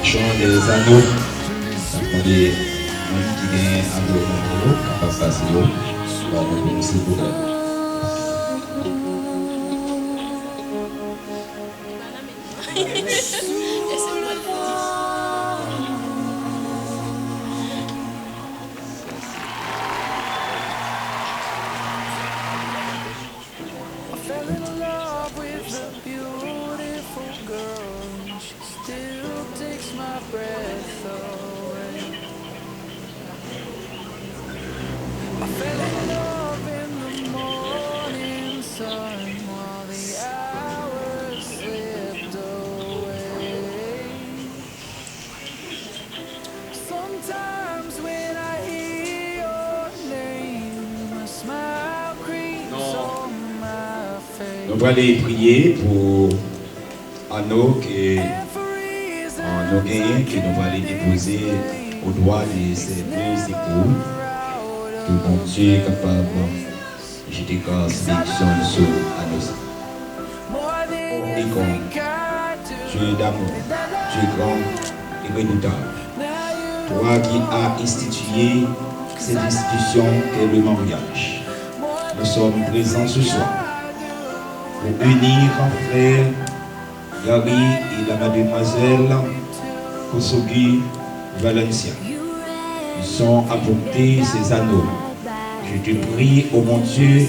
chant des anneaux. Ça prend des gens qui viennent à l'eau, capable de passer l'eau. On va commencer pour elle. Sometimes when I hear your name, a smile creeps nous allons prier pour Anno qui nous gagne, que nous allons déposer au droit de ces deux époux, que mon Dieu est capable de jeter grâce bénédiction sur Anno. Et comme Dieu d'amour, Dieu grand et redoutable, toi qui as institué cette institution qu'est le mariage, nous sommes présents ce soir pour unir en frère Gary et la mademoiselle Kosogi Valencia. Ils sont apportés ces anneaux. Je te prie, ô mon Dieu,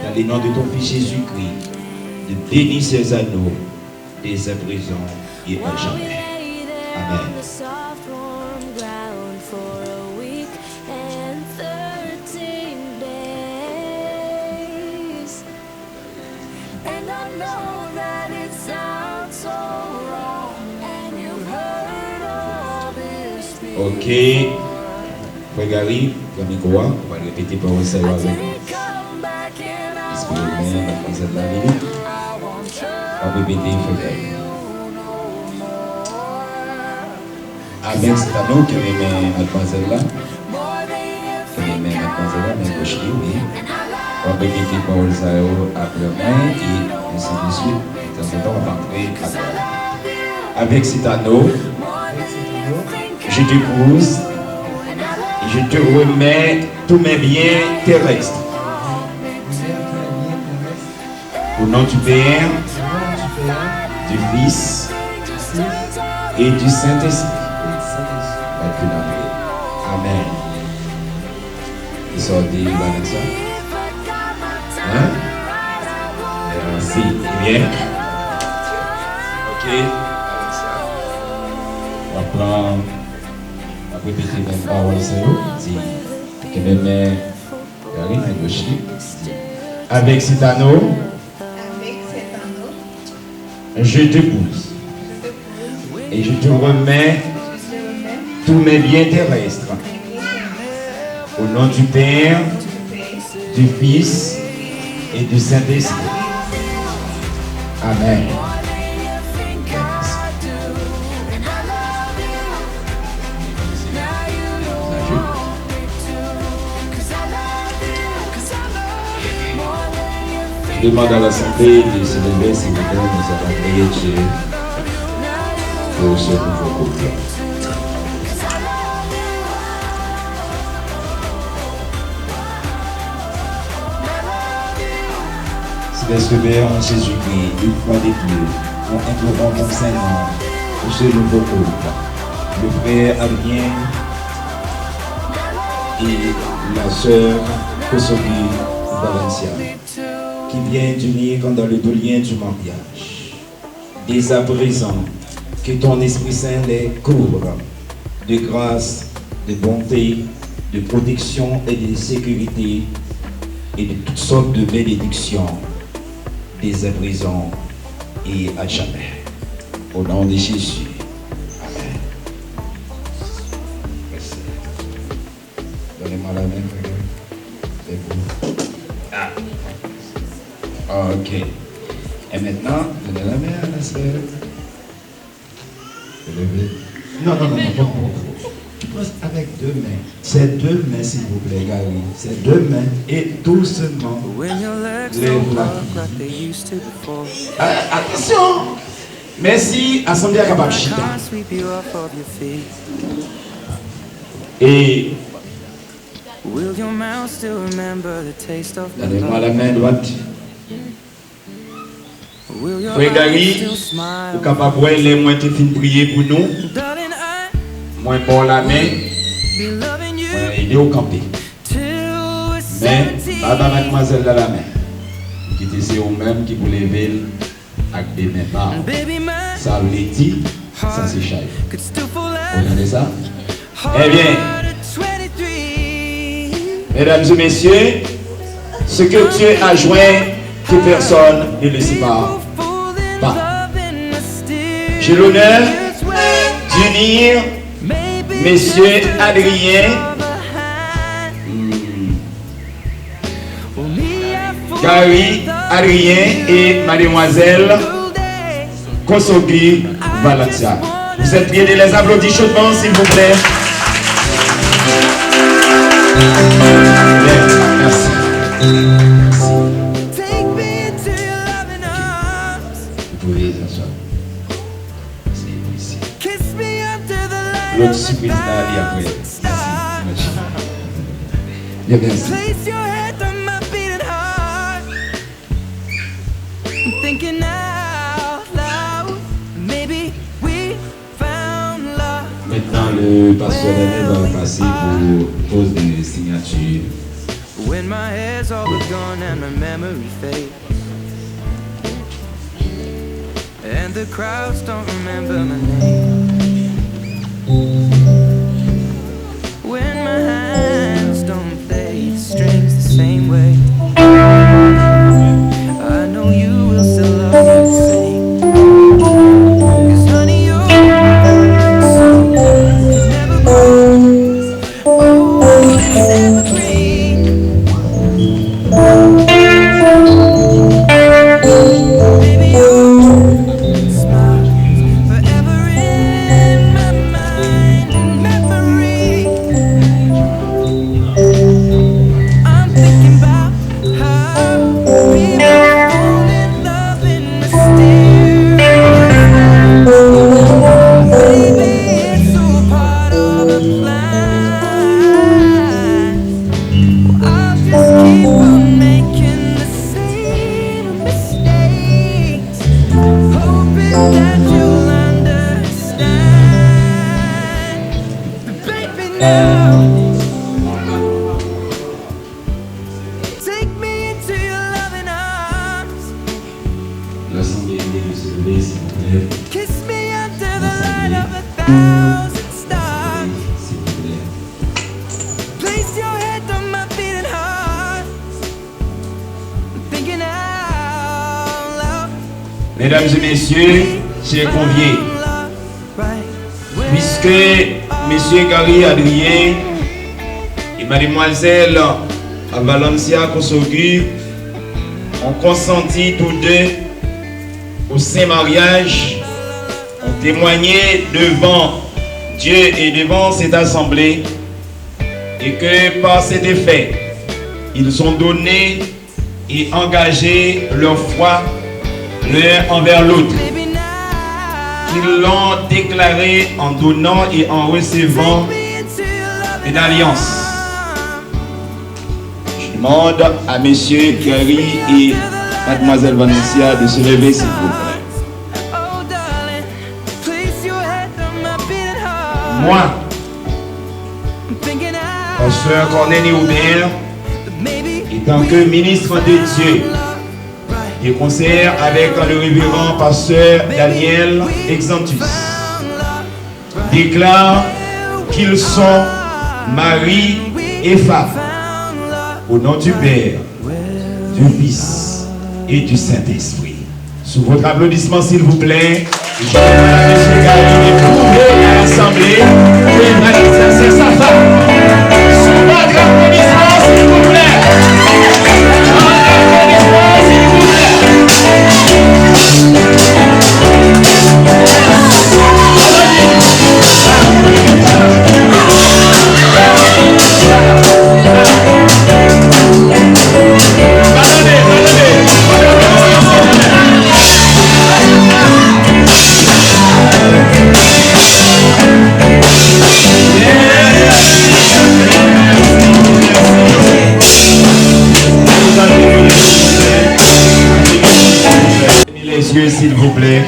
dans le nom de ton Fils Jésus-Christ, de bénir ces anneaux dès à présent et à jamais. Amen. Ok, Frère Gary, premier quoi, on va répéter par ça avec mademoiselle Lavigne. On va répéter Frère Gary. Avec cet anneau que les mademoiselle là, mais gauche oui. On va répéter par ça après moi et ainsi de suite. De temps en temps, on va entrer après. Avec cet anneau, je t'épouse et je te remets tous mes biens terrestres. Au nom du Père, du Fils et du Saint-Esprit. Amen. Ils sont dit Vanessa. Hein? Merci. Bien. Ok. On va prendre. Répétez même parole, c'est que même avec cet anneau, je t'épouse et je te remets tous mes biens terrestres. Au nom du Père, du Fils et du Saint-Esprit. Amen. Je demande à l'Assemblée de se lever, s'il vous plaît, nous allons prier Dieu pour ce nouveau couple. Céleste Père, en Jésus-Christ, une fois de plus, nous implorons ton Saint-Nom pour ce nouveau couple. Le frère Adrien et la sœur Kosogi Valencia, qui vient d'unir dans le doux lien du mariage. Dès à présent, que ton Esprit Saint les couvre de grâce, de bonté, de protection et de sécurité et de toutes sortes de bénédictions, dès à présent et à jamais. Au nom de Jésus. Amen. Merci. Donnez-moi la main, frère. C'est vous. Ah. Ok. Et maintenant, donnez la main à la sœur. Non, tu poses avec deux mains. C'est deux mains, s'il vous plaît, Gary. C'est deux mains et doucement. Lève la attention! Merci, Assemblée à Kababchita. Et donnez-moi la main droite. Frère Gary, vous capable de les moins te fin prier pour nous. Moi pour la main, moi aider au camper. Mais pas mademoiselle dans la main. Qui c'est vous-même qui vous levez avec des mains bas. Ça veut dire, ça c'est chai. Vous entendez ça? Eh bien, mesdames et messieurs, ce que Dieu a joint, que personne ne le sépare pas. J'ai l'honneur d'unir Monsieur Adrien Gary Adrien et mademoiselle Kosogi Valencia. Vous êtes bien et les applaudis chaudement, s'il vous plaît. Merci. Vous pouvez s'asseoir. C'est ici. L'autre surprise là, il après. Merci. Bien, merci. Thinking out loud, maybe we found love. Maintenant, le pasteur Daniel va passer pour pose des signatures. When my hair's all but gone and my memory fades, and the crowds don't remember my name. When my hands don't play the strings the same way, I know you will still love me the same. 'Cause honey, your soul never grows. Oh, it's evergreen. Baby, your smile forever in my mind and memory. I'm thinking about how we fall in love in mysterious ways. Maybe it's all part of a plan. I'll just keep on making the same mistakes, hoping that you'll understand. But baby, now take me into your loving arms. L'Assemblée de se lever, s'il vous plaît. Kiss me under the light of 1,000 stars. S'il vous plaît. Place your head on my beating heart. I'm thinking out loud. Mesdames et messieurs, chers conviés, puisque Monsieur Gary Adrien et Mademoiselle Valencia Kosogi ont consenti tous deux au saint mariage, ont témoigné devant Dieu et devant cette assemblée, et que par cet effet, ils ont donné et engagé leur foi l'un envers l'autre. Ils l'ont déclaré en donnant et en recevant une alliance. Je demande à Monsieur Gary et Mademoiselle Valencia de se lever, s'il vous plaît. Oh darling, place your head on my beating heart. Moi, I'm thinking out Pasteur Corneille Aubert, maybe étant que ministre de Dieu, et conseiller avec le révérend pasteur Daniel Exantus, déclare qu'ils sont mari et femme au nom du Père, du Fils et du Saint-Esprit. Sous votre applaudissement, s'il vous plaît, je demande à M. Gary de prouver à l'Assemblée que Valencia, c'est sa femme. Sous votre applaudissement, s'il vous plaît. Les yeux, s'il vous plaît.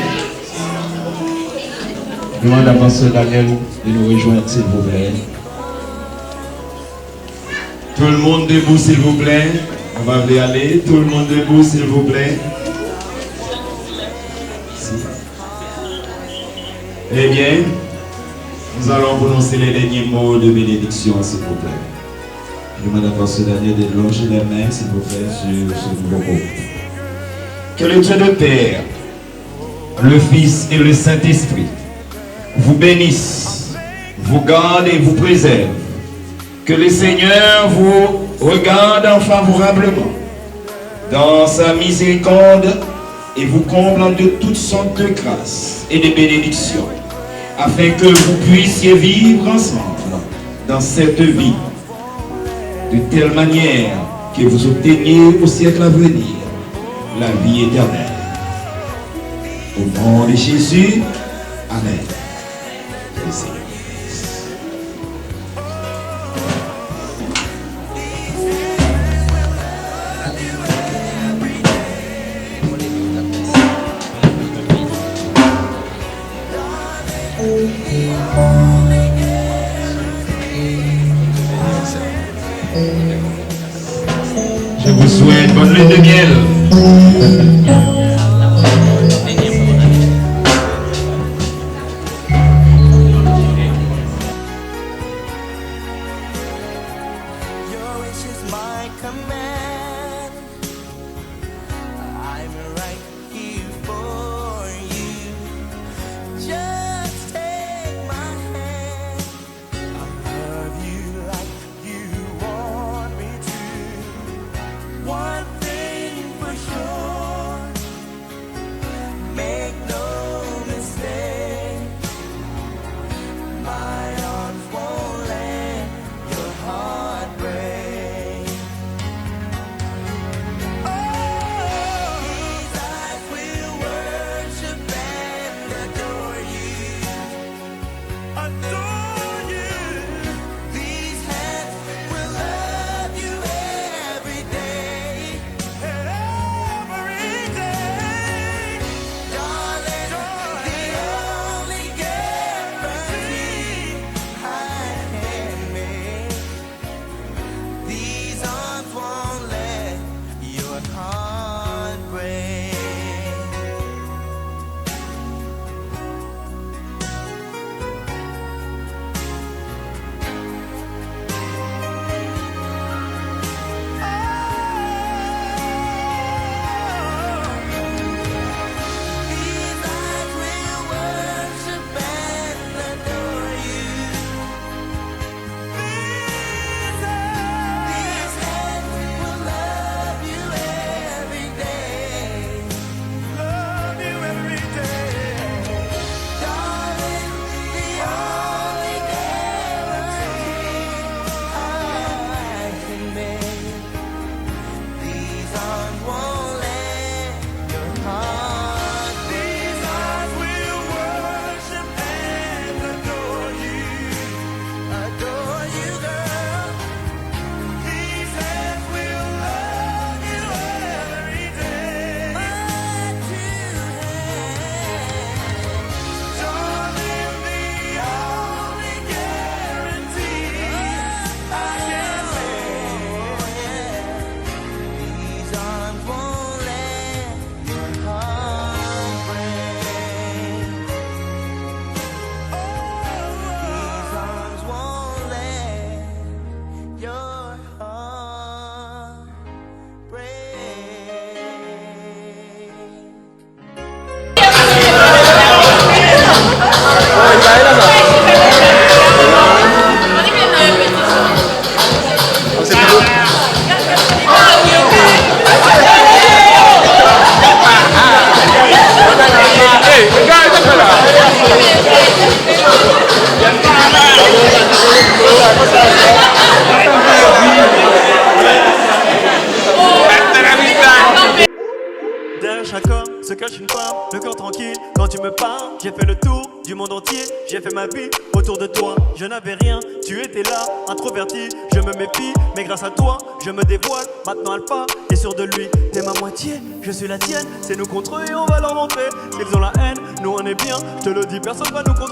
Je demande à Pasteur Daniel de nous rejoindre, s'il vous plaît. Tout le monde debout, s'il vous plaît. On va y aller. Tout le monde debout, s'il vous plaît. Eh bien, nous allons prononcer les derniers mots de bénédiction, s'il vous plaît. Je demande à Pasteur Daniel de longer les mains, s'il vous plaît, sur ce nouveau mot. Que le Dieu de Père, le Fils et le Saint-Esprit vous bénissent, vous gardent et vous préservent. Que le Seigneur vous regarde favorablement, dans sa miséricorde et vous comblant de toutes sortes de grâces et de bénédictions, afin que vous puissiez vivre ensemble dans cette vie, de telle manière que vous obteniez au siècle à venir la vie éternelle. Au nom de Jésus, Amen. Le Seigneur. Je vous souhaite bonne lune de miel. Your wish is my command. I'm right here for you. Just take my hand. I'll love you like you want me to. One thing for sure, make no mistake. My arms won't let your heart break. Oh, these eyes will worship and adore you. Adore you. These hands will love you every day. Every day. Darling, the only guarantee I can make. These arms won't let your heart break. These eyes will worship and adore you. These hands will love you every day. Love you every day. Darling, the only guarantee I can make. These arms won't let your heart break. These eyes will worship and adore you. Adore you, girl. These hands will love you every day. But you have, darling, the only guarantee I can make. These arms won't let your heart break. These arms won't let your heart break. Derrière chaque homme se cache une femme, le cœur tranquille quand tu me parles. J'ai fait le tour du monde entier, j'ai fait ma vie autour de toi. Je n'avais rien, tu étais là, introverti, je me méfie, mais grâce à toi, je me dévoile. Maintenant Alpha est sûr de lui, t'es ma moitié, je suis la tienne. C'est nous contre eux et on va leur montrer qu'ils ont la haine, nous on est bien. Je te le dis, personne va nous contrôler.